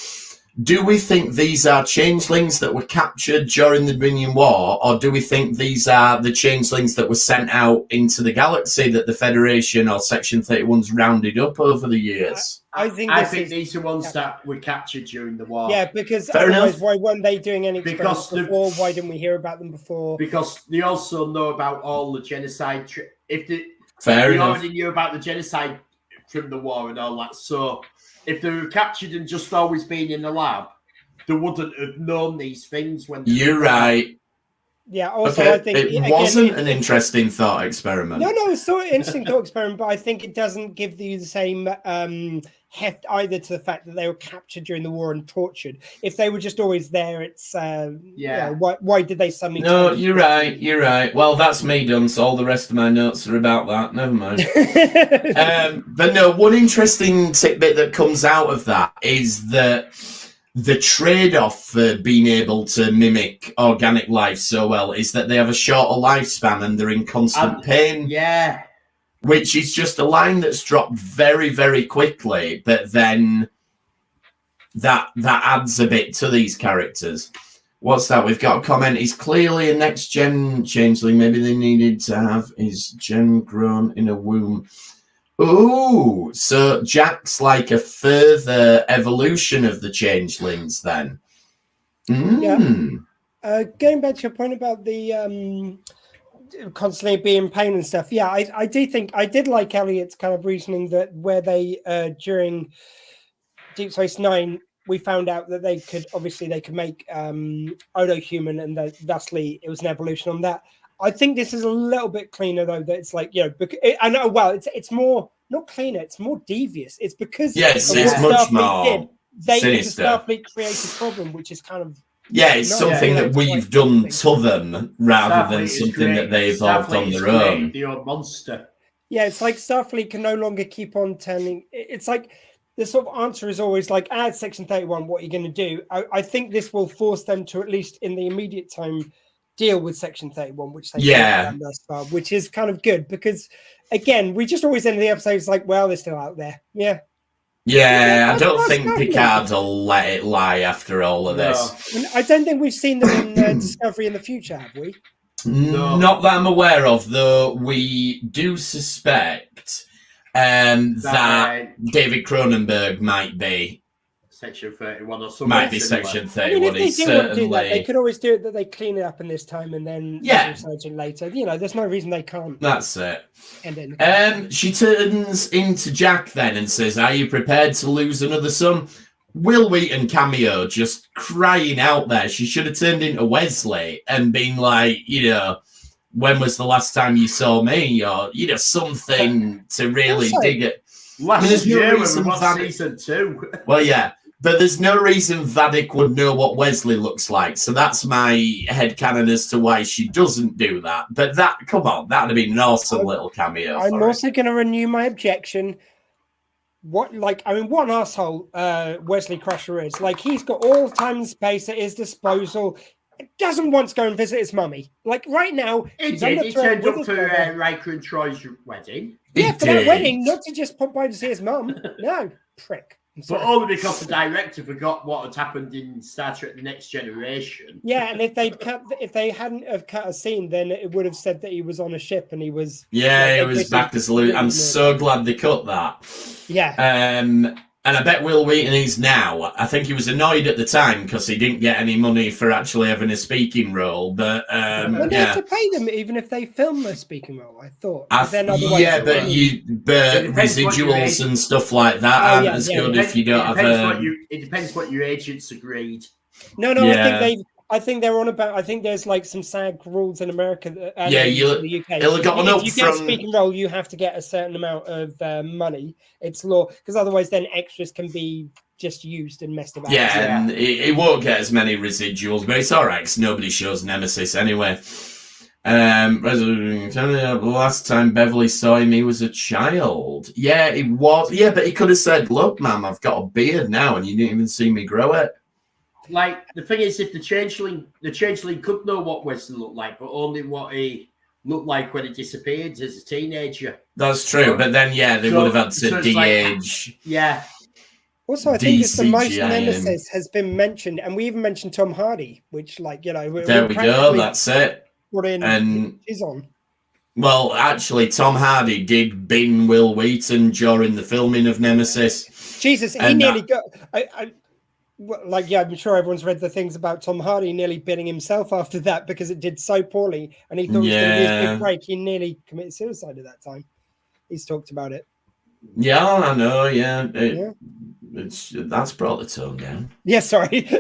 Do we think these are changelings that were captured during the Dominion War, or do we think these are the changelings that were sent out into the galaxy that the Federation or Section 31's rounded up over the years? I think these are ones that were captured during the war. Yeah, because otherwise, why weren't they doing any experiments before? Why didn't we hear about them before? Because they also know about all the genocide. They already knew about the genocide from the war and all that, so... If they were captured and just always been in the lab, they wouldn't have known these things when they You're right. Yeah, also I think it wasn't an interesting thought experiment. No, it's not an interesting thought experiment, but I think it doesn't give you the same heft either to the fact that they were captured during the war and tortured. If they were just always there, it's why did they suddenly? No, you're right. Well, that's me done. So all the rest of my notes are about that. Never mind. But no, one interesting tidbit that comes out of that is that the trade-off for being able to mimic organic life so well is that they have a shorter lifespan and they're in constant pain. Yeah. Which is just a line that's dropped very, very quickly, but then that adds a bit to these characters. What's that? We've got a comment. He's clearly a next-gen changeling. Maybe they needed to have his gen grown in a womb. Ooh, so Jack's like a further evolution of the changelings then. Yeah. Going back to your point about the constantly being in pain and stuff. Yeah, I do think I did like Elliot's kind of reasoning that where they during Deep Space Nine we found out that they could make Odo human, and that thusly it was an evolution on that. I think this is a little bit cleaner though. That it's like, I know. Well, it's more not cleaner. It's more devious. It's because it's much more sinister. Starfleet created a problem, which is kind of it's something that we've done to them rather than something that they evolved on their own. The old monster. Yeah, it's like Starfleet can no longer keep on turning. It's like the sort of answer is always like, it's Section 31, what are you going to do? I think this will force them to, at least in the immediate time, deal with Section 31, which they haven't done thus far, which is kind of good because, again, we just always end the episodes like, well, they're still out there. Yeah. Yeah, I don't think Picard will let it lie after all of this. And I don't think we've seen them in Discovery in the future, have we? No. Not that I'm aware of, though we do suspect that David Cronenberg might be Section 31 or something. Might be Section 31. I mean, if they do want to do that, they could always do it that they clean it up in this time and then research it later. You know, there's no reason they can't. That's it. And then she turns into Jack then and says, "Are you prepared to lose another son?" Will Wheaton cameo just crying out there. She should have turned into Wesley and been like, you know, when was the last time you saw me? Or, you know, something to really dig it. Last year when we watched season 2. Well, yeah. But there's no reason Vadik would know what Wesley looks like. So that's my headcanon as to why she doesn't do that. But that, come on, that would have been an awesome little cameo. I'm also going to renew my objection. What an asshole Wesley Crusher is. Like, he's got all time and space at his disposal. Doesn't want to go and visit his mummy. Like, right now, he turned up to Riker and Troy's wedding. Yeah, for that wedding, not to just pop by to see his mum. No, prick. But only because the director forgot what had happened in Star Trek: The Next Generation. Yeah, and if they hadn't have cut a scene, then it would have said that he was on a ship and he was. Yeah, he was back as Luke. I'm so glad they cut that. Yeah. And I bet Will Wheaton is now. I think he was annoyed at the time because he didn't get any money for actually having a speaking role. But they have to pay them even if they film a speaking role. I thought. But residuals and stuff like that aren't as good if you don't have. It depends what your agents agreed. No, I think they're on about. I think there's like some SAG rules in America. In the UK. If you get a speaking role, you have to get a certain amount of money. It's law because otherwise, then extras can be just used and messed about. Yeah, and it won't get as many residuals, but it's all right because nobody shows Nemesis anyway. The last time Beverly saw him, he was a child. Yeah, he was. Yeah, but he could have said, "Look, ma'am, I've got a beard now, and you didn't even see me grow it." Like, the thing is, if the changeling could know what Wesley looked like, but only what he looked like when he disappeared as a teenager. That's true, but then, they would have had to de-age. Yeah. Also, I think it's the most Nemesis has been mentioned, and we even mentioned Tom Hardy, which, like, you know... There we go, that's it. And he's on. Well, actually, Tom Hardy did bin Will Wheaton during the filming of Nemesis. Jesus, he nearly got... I'm sure everyone's read the things about Tom Hardy nearly binning himself after that because it did so poorly and he thought it was going to be his big break. He nearly committed suicide at that time. He's talked about it. Yeah, I know. Yeah, that's brought the tone down. Yeah, sorry.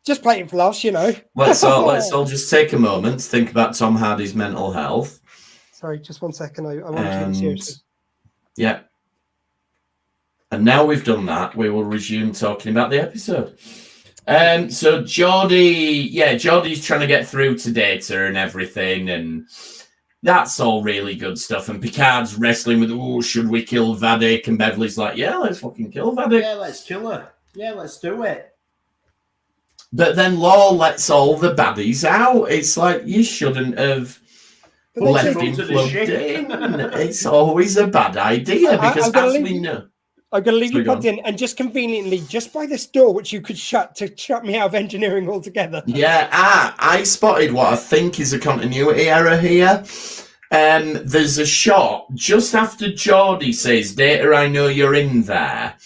Just playing for laughs, you know. Let's all just take a moment to think about Tom Hardy's mental health. Sorry, just 1 second. I want to take it seriously. Yeah. And now we've done that, we will resume talking about the episode. So Geordie's trying to get through to Data and everything, and that's all really good stuff. And Picard's wrestling with, should we kill Vadik? And Beverly's like, yeah, let's fucking kill Vadik. Yeah, let's kill her. Yeah, let's do it. But then Law lets all the baddies out. It's like, you shouldn't have left him plugged in. It's always a bad idea, because as we know... I'm going to leave you plugged in, and just conveniently, just by this door, which you could shut to shut me out of engineering altogether. Yeah, I spotted what I think is a continuity error here. There's a shot just after Geordie says, Data, I know you're in there.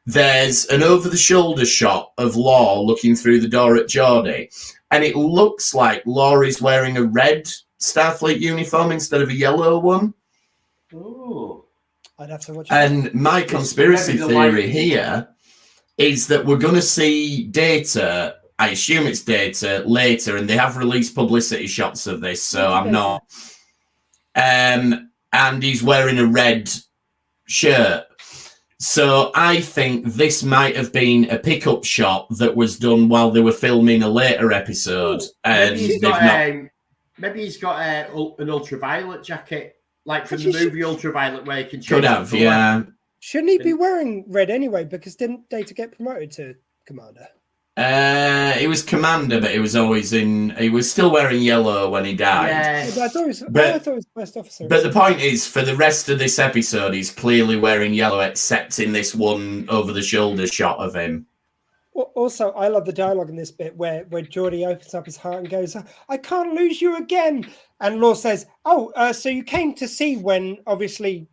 There's an over-the-shoulder shot of Law looking through the door at Geordie, and it looks like Law is wearing a red Starfleet uniform instead of a yellow one. Ooh. I'd have to watch and my conspiracy theory here is that we're going to see Data, I assume it's Data, later, and they have released publicity shots of this, so I'm not. And he's wearing a red shirt. So I think this might have been a pickup shot that was done while they were filming a later episode. And maybe he's got an ultraviolet jacket. Like from the movie Ultraviolet, where you can change. Could have, yeah. Shouldn't he be wearing red anyway? Because didn't Data get promoted to commander? He was commander, but he was always in. He was still wearing yellow when he died. Yeah. But I thought it was first officer. But the point is, for the rest of this episode, he's clearly wearing yellow, except in this one over-the-shoulder shot of him. Also, I love the dialogue in this bit where Geordie opens up his heart and goes, "I can't lose you again." And Law says, "Oh, so you came to see when obviously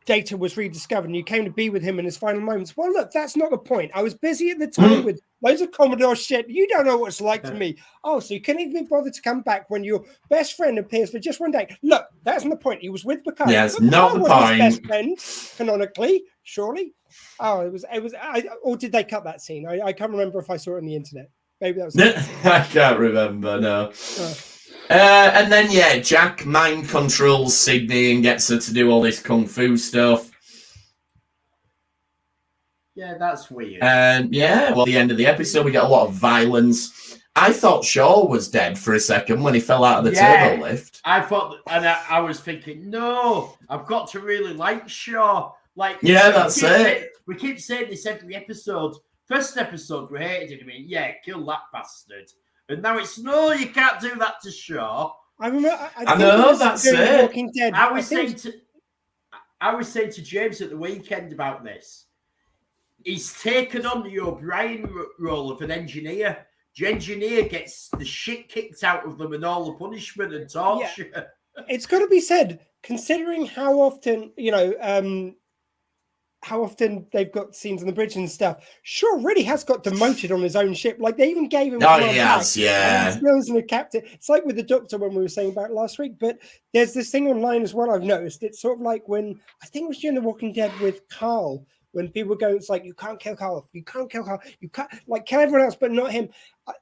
Data was rediscovered and you came to be with him in his final moments." Well, look, that's not the point. I was busy at the time with loads of Commodore shit. You don't know what it's like to me. Oh, so you couldn't even be bothered to come back when your best friend appears for just one day. Look, that's not the point. He was with Picard. Yeah, it's Picard not the was point. his best friend, canonically, surely. Oh, it was. Or did they cut that scene? I can't remember if I saw it on the internet. Maybe that was. I can't remember. No. And then Jack mind controls Sydney and gets her to do all this kung fu stuff. Yeah, that's weird. And at the end of the episode, we get a lot of violence. I thought Shaw was dead for a second when he fell out of the turbo lift. I thought, and I was thinking, no, I've got to really like Shaw. Like, that's it. We keep saying this every episode. First episode, we hated him. Kill that bastard. And now it's, no, you can't do that to Shaw. I remember. I know, that's it. Walking Dead. I was saying to James at the weekend about this. He's taken on the O'Brien role of an engineer. The engineer gets the shit kicked out of them and all the punishment and torture. Yeah. It's got to be said, considering how often, how often they've got scenes on the bridge and stuff. Shaw really has got demoted on his own ship. Like, they even gave him he has, yeah. He still isn't a captain. It's like with the Doctor when we were saying about it last week. But there's this thing online as well I've noticed. It's sort of like when, I think it was during The Walking Dead with Carl, when people go, it's like, you can't kill Carl. You can't kill Carl. You can't, like, kill everyone else, but not him.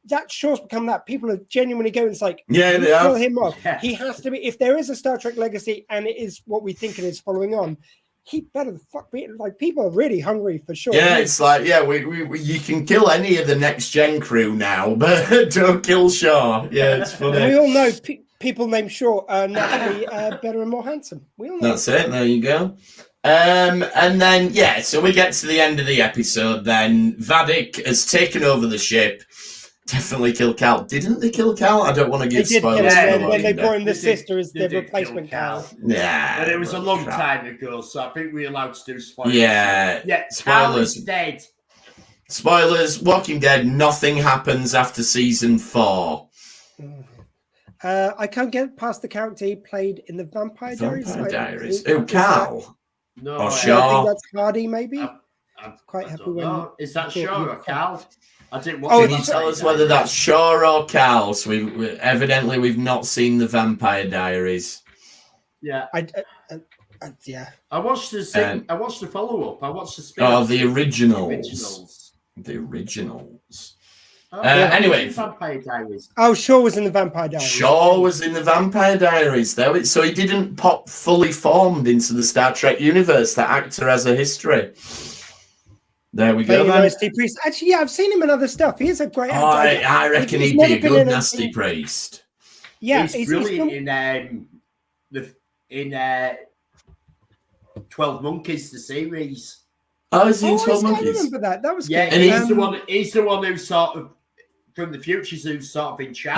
That Shaw's become that. People are genuinely going, it's like, kill him off. Yeah. He has to be, if there is a Star Trek legacy and it is what we think it is following on, he better the fuck be, like, people are really hungry for sure. Yeah, it's like, we you can kill any of the next gen crew now, but don't kill Shaw. Yeah, it's funny. And we all know people named Shaw are naturally better and more handsome. We all know. That's it. There you go. And then, so we get to the end of the episode. Then Vadik has taken over the ship. Definitely killed Cal. Didn't they kill Cal? I don't want to give spoilers. When they brought in the sister as the replacement Cal. Yeah. But it was a long time ago, so I think we're allowed to do spoilers. Yeah. Cal is dead. Spoilers, Walking Dead, nothing happens after season 4. I can't get past the character he played in the Vampire Diaries. Oh, Cal. No. Or I Shaw. think that's Hardy, maybe. I'm quite happy when. Is that Shaw or Cal? I didn't Can you tell us whether that's Shaw or Cal? So evidently we've not seen the Vampire Diaries. Yeah. Yeah. I watched the I watched the follow-up. I watched the spin-off. Oh, the originals. The originals. Anyway, Vampire Diaries. Oh, Shaw was in the Vampire Diaries. Shaw was in the Vampire Diaries, though. So he didn't pop fully formed into the Star Trek universe. That actor has a history. There we go. Nasty Priest. Actually, yeah, I've seen him in other stuff. He is a great actor. I reckon he'd be a good Nasty Priest. Yeah, he's brilliant in 12 Monkeys, the series. Oh, is he in 12 Monkeys? I remember that. That was good. And he's the one who's sort of from the future, who's sort of in charge.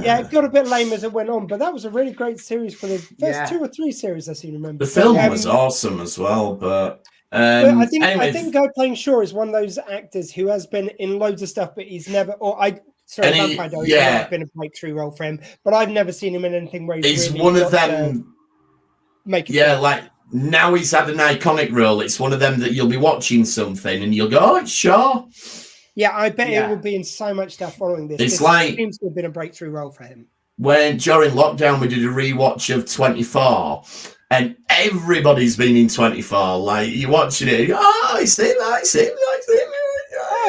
Yeah, it got a bit lame as it went on, but that was a really great series for the first 2 or 3 series I seem to remember. The film was awesome as well, but I think guy playing Shaw is one of those actors who has been in loads of stuff, but he's never. Vampire Diaries has been a breakthrough role for him, but I've never seen him in anything where he's really one of them. Like now he's had an iconic role. It's one of them that you'll be watching something and you'll go, "Oh, it's Shaw." Yeah, I bet it will be in so much stuff following this. It's like seems to have been a breakthrough role for him. When during lockdown we did a rewatch of 24. And everybody's been in 24. Like, you're watching it. Oh, I see him. Oh,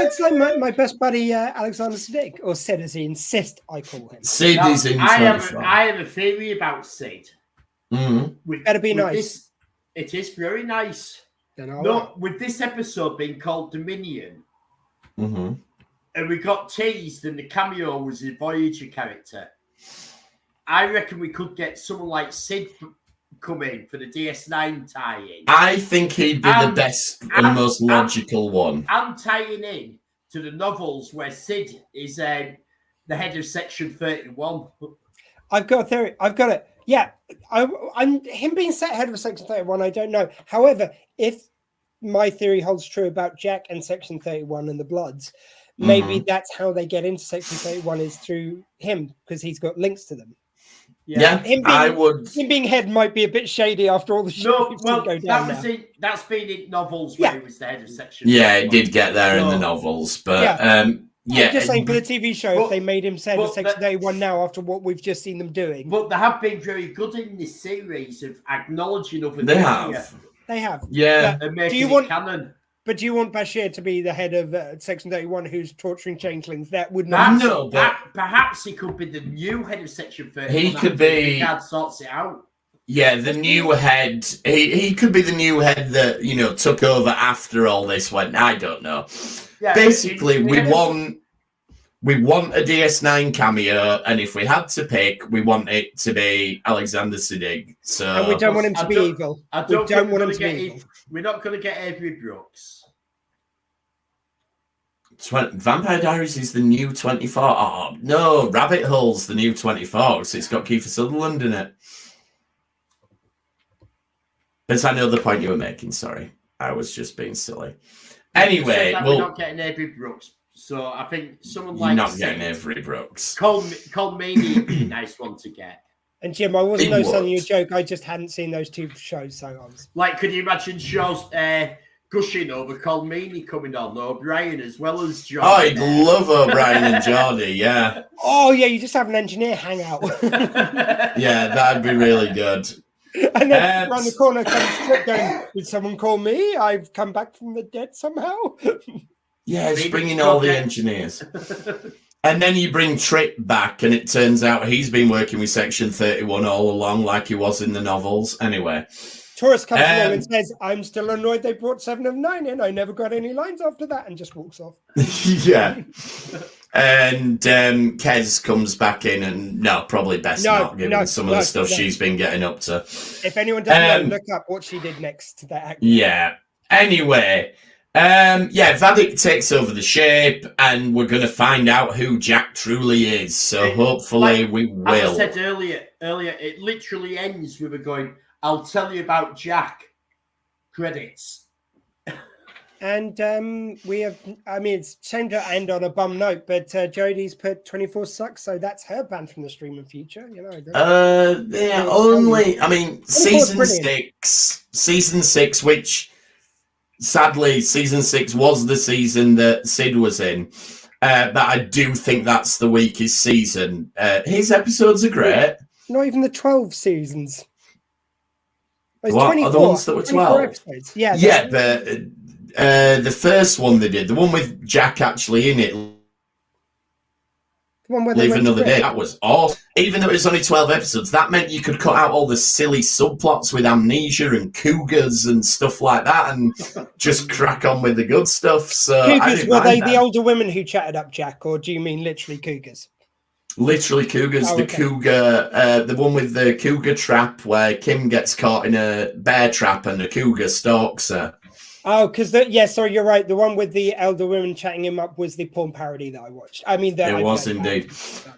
it's like my best buddy, Alexander Siddig. Or Sid, as he insists I call him. Sid is in 24. I have a theory about Sid. Better be nice. It is very nice. With this episode being called Dominion, and we got teased and the cameo was the Voyager character, I reckon we could get someone like Sid come in for the DS9 tie-in. I think he'd be the best and most logical one. I'm tying in to the novels where Sid is the head of Section 31. I've got a theory. I've got it. Yeah, I'm him being set head of Section 31. I don't know. However, if my theory holds true about Jack and Section 31 and the Bloods, maybe that's how they get into Section 31 is through him because he's got links to them. Yeah, Him being head might be a bit shady after all the shit go down. That's been in novels where he was the head of Section. Yeah, it did get there in the novels, but I'm just saying for the TV show, if they made him head of Section 31 now after what we've just seen them doing. But they have been very good in this series of acknowledging other media. They have. Yeah. And making it canon. But do you want Bashir to be the head of Section 31 who's torturing changelings? That would not. No, but perhaps he could be the new head of Section 31. He could be. Picard sorts it out. Yeah, the new head. He could be the new head that took over after all this went. I don't know. Yeah, basically, we want a DS9 cameo, and if we had to pick, we want it to be Alexander Siddig. So, and we don't want him to be evil. We don't want him to be evil. We're not going to get Avery Brooks. Vampire Diaries is the new 24. Oh, no, Rabbit Hole's the new 24. So it's got Kiefer Sutherland in it. But I know the point you were making. Sorry. I was just being silly. Anyway, we're not getting Avery Brooks. So I think someone like... You're not getting Avery Brooks. Cole Meany would be a nice one to get. And Jim, I wasn't telling you a joke. I just hadn't seen those two shows. So I was... Like, could you imagine shows... gushing over Colmeany coming on, O'Brien as well as Geordie. Oh, I'd love O'Brien and Geordie, yeah. Oh, yeah, you just have an engineer hang out. Yeah, that'd be really good. And then around the corner comes Trip going, did someone call me? I've come back from the dead somehow. Yeah, it's bringing all the engineers. And then you bring Trip back, and it turns out he's been working with Section 31 all along, like he was in the novels. Anyway. Taurus comes along and says, I'm still annoyed they brought 7 of 9 in. I never got any lines after that, and just walks off. Yeah. And Kez comes back in, and probably best not, given some of the stuff she's been getting up to. If anyone doesn't know, look up what she did next to that act. Yeah. Anyway, Vadik takes over the shape, and we're going to find out who Jack truly is. So hopefully we will. As I said earlier, it literally ends with a going, I'll tell you about Jack. Credits. And we have, it's time to end on a bum note, but Jodie's put 24 sucks, so that's her banned from the streaming future. Season 6, which sadly, season 6 was the season that Sid was in. But I do think that's the weakest season. His episodes are great. Not even the 12 seasons. What are the ones that were 12? Episodes. Yeah, but the first one they did, the one with Jack actually in it, Live Another Day, that was awesome. Even though it was only 12 episodes, that meant you could cut out all the silly subplots with amnesia and cougars and stuff like that and just crack on with the good stuff. So cougars, were they the older women who chatted up Jack, or do you mean literally cougars? Literally cougars. Cougar, the one with the cougar trap where Kim gets caught in a bear trap and the cougar stalks her. Oh, because sorry, you're right. The one with the elder women chatting him up was the porn parody that I watched. It was indeed.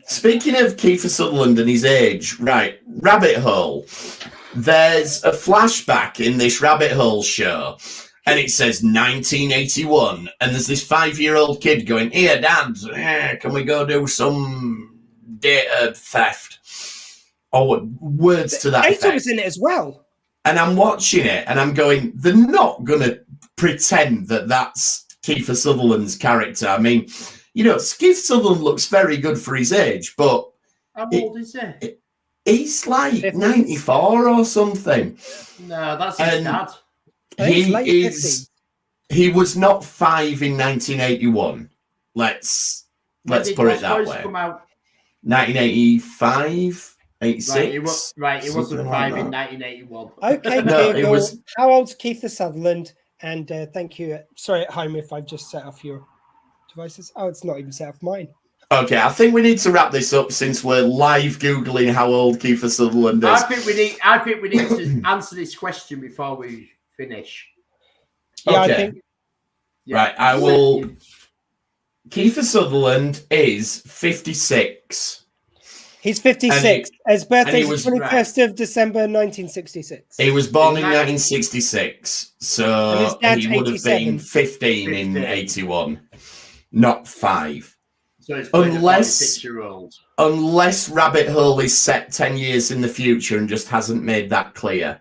Speaking of Kiefer Sutherland and his age, right, Rabbit Hole. There's a flashback in this Rabbit Hole show, and it says 1981, and there's this 5-year-old kid going, "Here, Dad, can we go do some data theft?" Or words to that effect. Data was in it as well. And I'm watching it, and I'm going, they're not going to pretend that that's Kiefer Sutherland's character. I mean, Kiefer Sutherland looks very good for his age, but... How old is he? He's like 94 or something. No, that's his dad. He was not 5 in 1981. Let's put it that way. 1985... 86. Right, it wasn't 5 in 1981. Okay, Google, how old's Kiefer Sutherland? And thank you. Sorry at home if I've just set off your devices. Oh, it's not even set off mine. Okay, I think we need to wrap this up since we're live Googling how old Kiefer Sutherland is. I think we need to answer this question before we finish. Yeah, Okay. I think. Right, I will. Kiefer Sutherland is 56. He's 56. His birthday is 21st of December 1966. He was born in 1966, so he would have been 15 in 81, not 5. So it's unless 46-year-old. Unless Rabbit Hole is set 10 years in the future and just hasn't made that clear.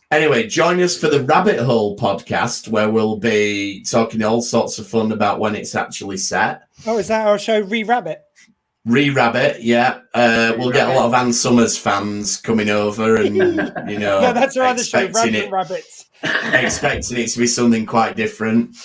Anyway, join us for the Rabbit Hole podcast, where we'll be talking all sorts of fun about when it's actually set. Oh, is that our show, Re-Rabbit? Re-Rabbit, yeah. We'll get a lot of Ann Summers fans coming over and, you know, no, that's our other show, Random Rabbits. Expecting it to be something quite different.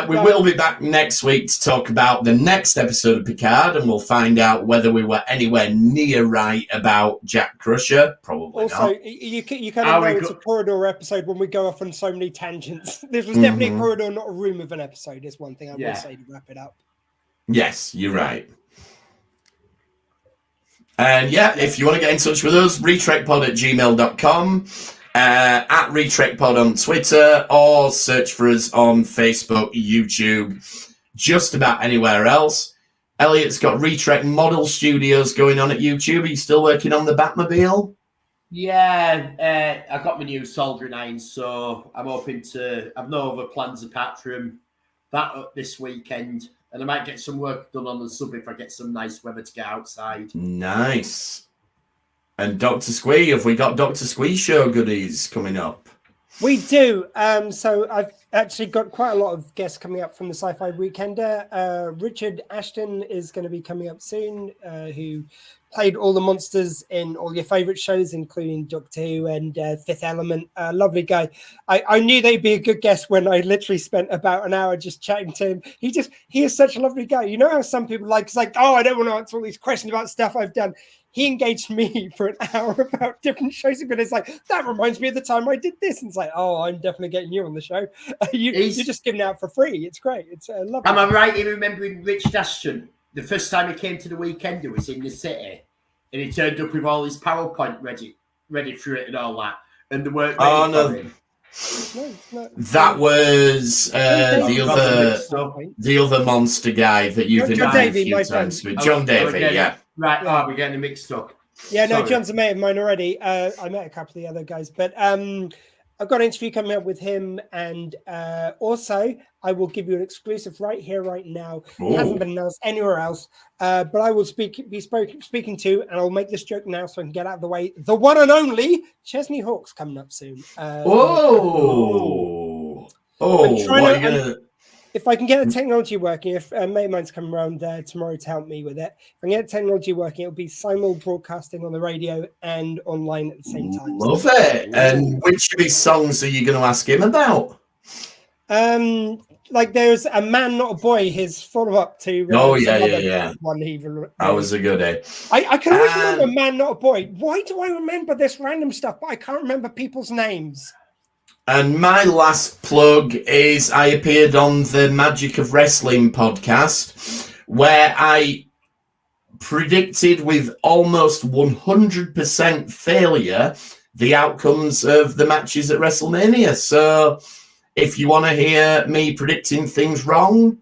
We will be back next week to talk about the next episode of Picard, and we'll find out whether we were anywhere near right about Jack Crusher. Probably also, not. you kind of know it's a corridor episode when we go off on so many tangents. This was definitely a corridor, not a room of an episode, is one thing I will say to wrap it up. Yes, you're right. And if you want to get in touch with us, retrekpod@gmail.com. At RetrekPod on Twitter, or search for us on Facebook, YouTube, just about anywhere else. Elliot's got Retrek Model Studios going on at YouTube. Are you still working on the Batmobile? Yeah, I got my new soldering iron, so I'm hoping to. I've no other plans apart from that this weekend, and I might get some work done on the sub if I get some nice weather to get outside. Nice. And Dr. Squee, have we got Dr. Squee show goodies coming up? We do. So I've actually got quite a lot of guests coming up from the Sci-Fi Weekender. Richard Ashton is going to be coming up soon, who played all the monsters in all your favourite shows, including Doctor Who and Fifth Element. Lovely guy. I knew they'd be a good guest when I literally spent about an hour just chatting to him. He is such a lovely guy. You know how some people it's like, oh, I don't want to answer all these questions about stuff I've done. He engaged me for an hour about different shows, but it's like, that reminds me of the time I did this. And it's like, oh, I'm definitely getting you on the show. You're just giving it out for free. It's great. It's lovely. Am I right in remembering Richard Ashton? The first time he came to the weekend, he was in the city, and he turned up with all his PowerPoint ready for it and all that. And the work ready for him. No. That was the other monster guy that you've invited a few times with. John Davey, yeah. Right, we're getting mixed up. Yeah, no, John's a mate of mine already. I met a couple of the other guys, but I've got an interview coming up with him, and also I will give you an exclusive right here, right now. It hasn't been announced anywhere else, but I will be speaking to, and I'll make this joke now so I can get out of the way. The one and only Chesney Hawkes coming up soon. If I can get the technology working, if a mate of mine's coming around tomorrow to help me with it, if I can get the technology working, it'll be simul broadcasting on the radio and online at the same time. Love it. And which of his songs are you going to ask him about? There's A Man Not a Boy, his follow-up to one that was a goodie. I can always remember A Man Not a Boy. Why do I remember this random stuff, but I can't remember people's names? And my last plug is I appeared on the Magic of Wrestling podcast, where I predicted with almost 100% failure the outcomes of the matches at WrestleMania. So if you want to hear me predicting things wrong,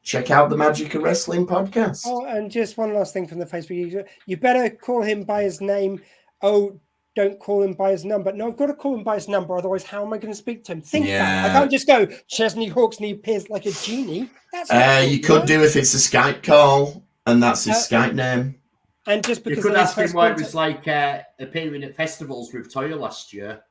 check out the Magic of Wrestling podcast. Oh, and just one last thing from the Facebook user. You better call him by his name. Oh, don't call him by his number. No, I've got to call him by his number. Otherwise, how am I going to speak to him? Think that. I can't just go, Chesney Hawkes, and he appears like a genie. That's you could do if it's a Skype call, and that's his Skype name. And just because you could ask him why it was like appearing at festivals with Toya last year.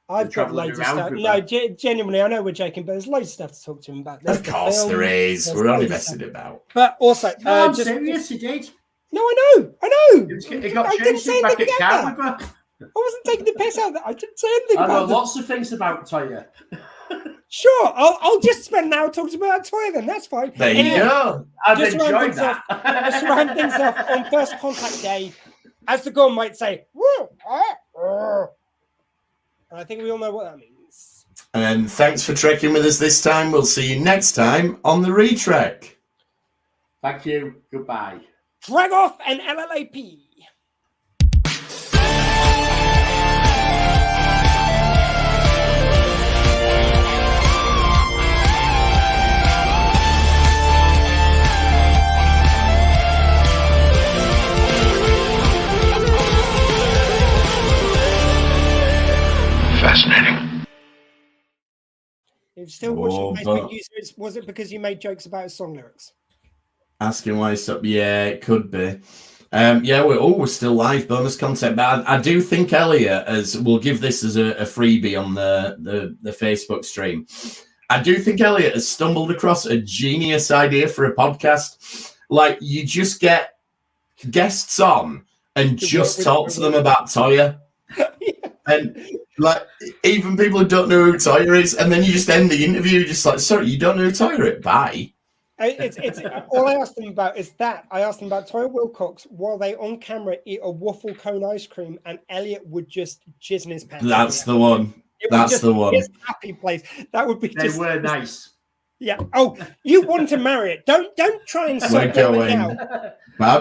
I've got loads of stuff. No, genuinely, I know we're joking, but there's loads of stuff to talk to him about. Of course there is. We're only messing about. But also... No, I'm serious, he did. No, I know. He got changed back at Carver. I wasn't taking the piss out of that. I didn't say anything about it. I know lots of things about Toya. Sure, I'll just spend an hour talking about Toya then. That's fine. There you go. I've enjoyed that. Just round things off on First Contact Day, as the Gorn might say, and I think we all know what that means. And thanks for trekking with us this time. We'll see you next time on the Retrek. Thank you. Goodbye. Drag off and LLAP. Fascinating. If still watching Facebook users, was it because you made jokes about his song lyrics? Asking why he's up. Yeah, it could be. We're still live bonus content, but I do think Elliot, we'll give this as a freebie on the Facebook stream. I do think Elliot has stumbled across a genius idea for a podcast. Like, you just get guests on and just talk to them about Toya. And like, even people who don't know who Toya is, and then you just end the interview just like, sorry, you don't know who Toya is? Bye. It's all I asked them about is that I asked them about Toya Wilcox while they on camera eat a waffle cone ice cream, and Elliot would just jizz in his pants. That's the one. That's the one. His happy place. That would be. They were nice. Yeah. Oh, you want to marry it? Don't try and sort it out. Bye.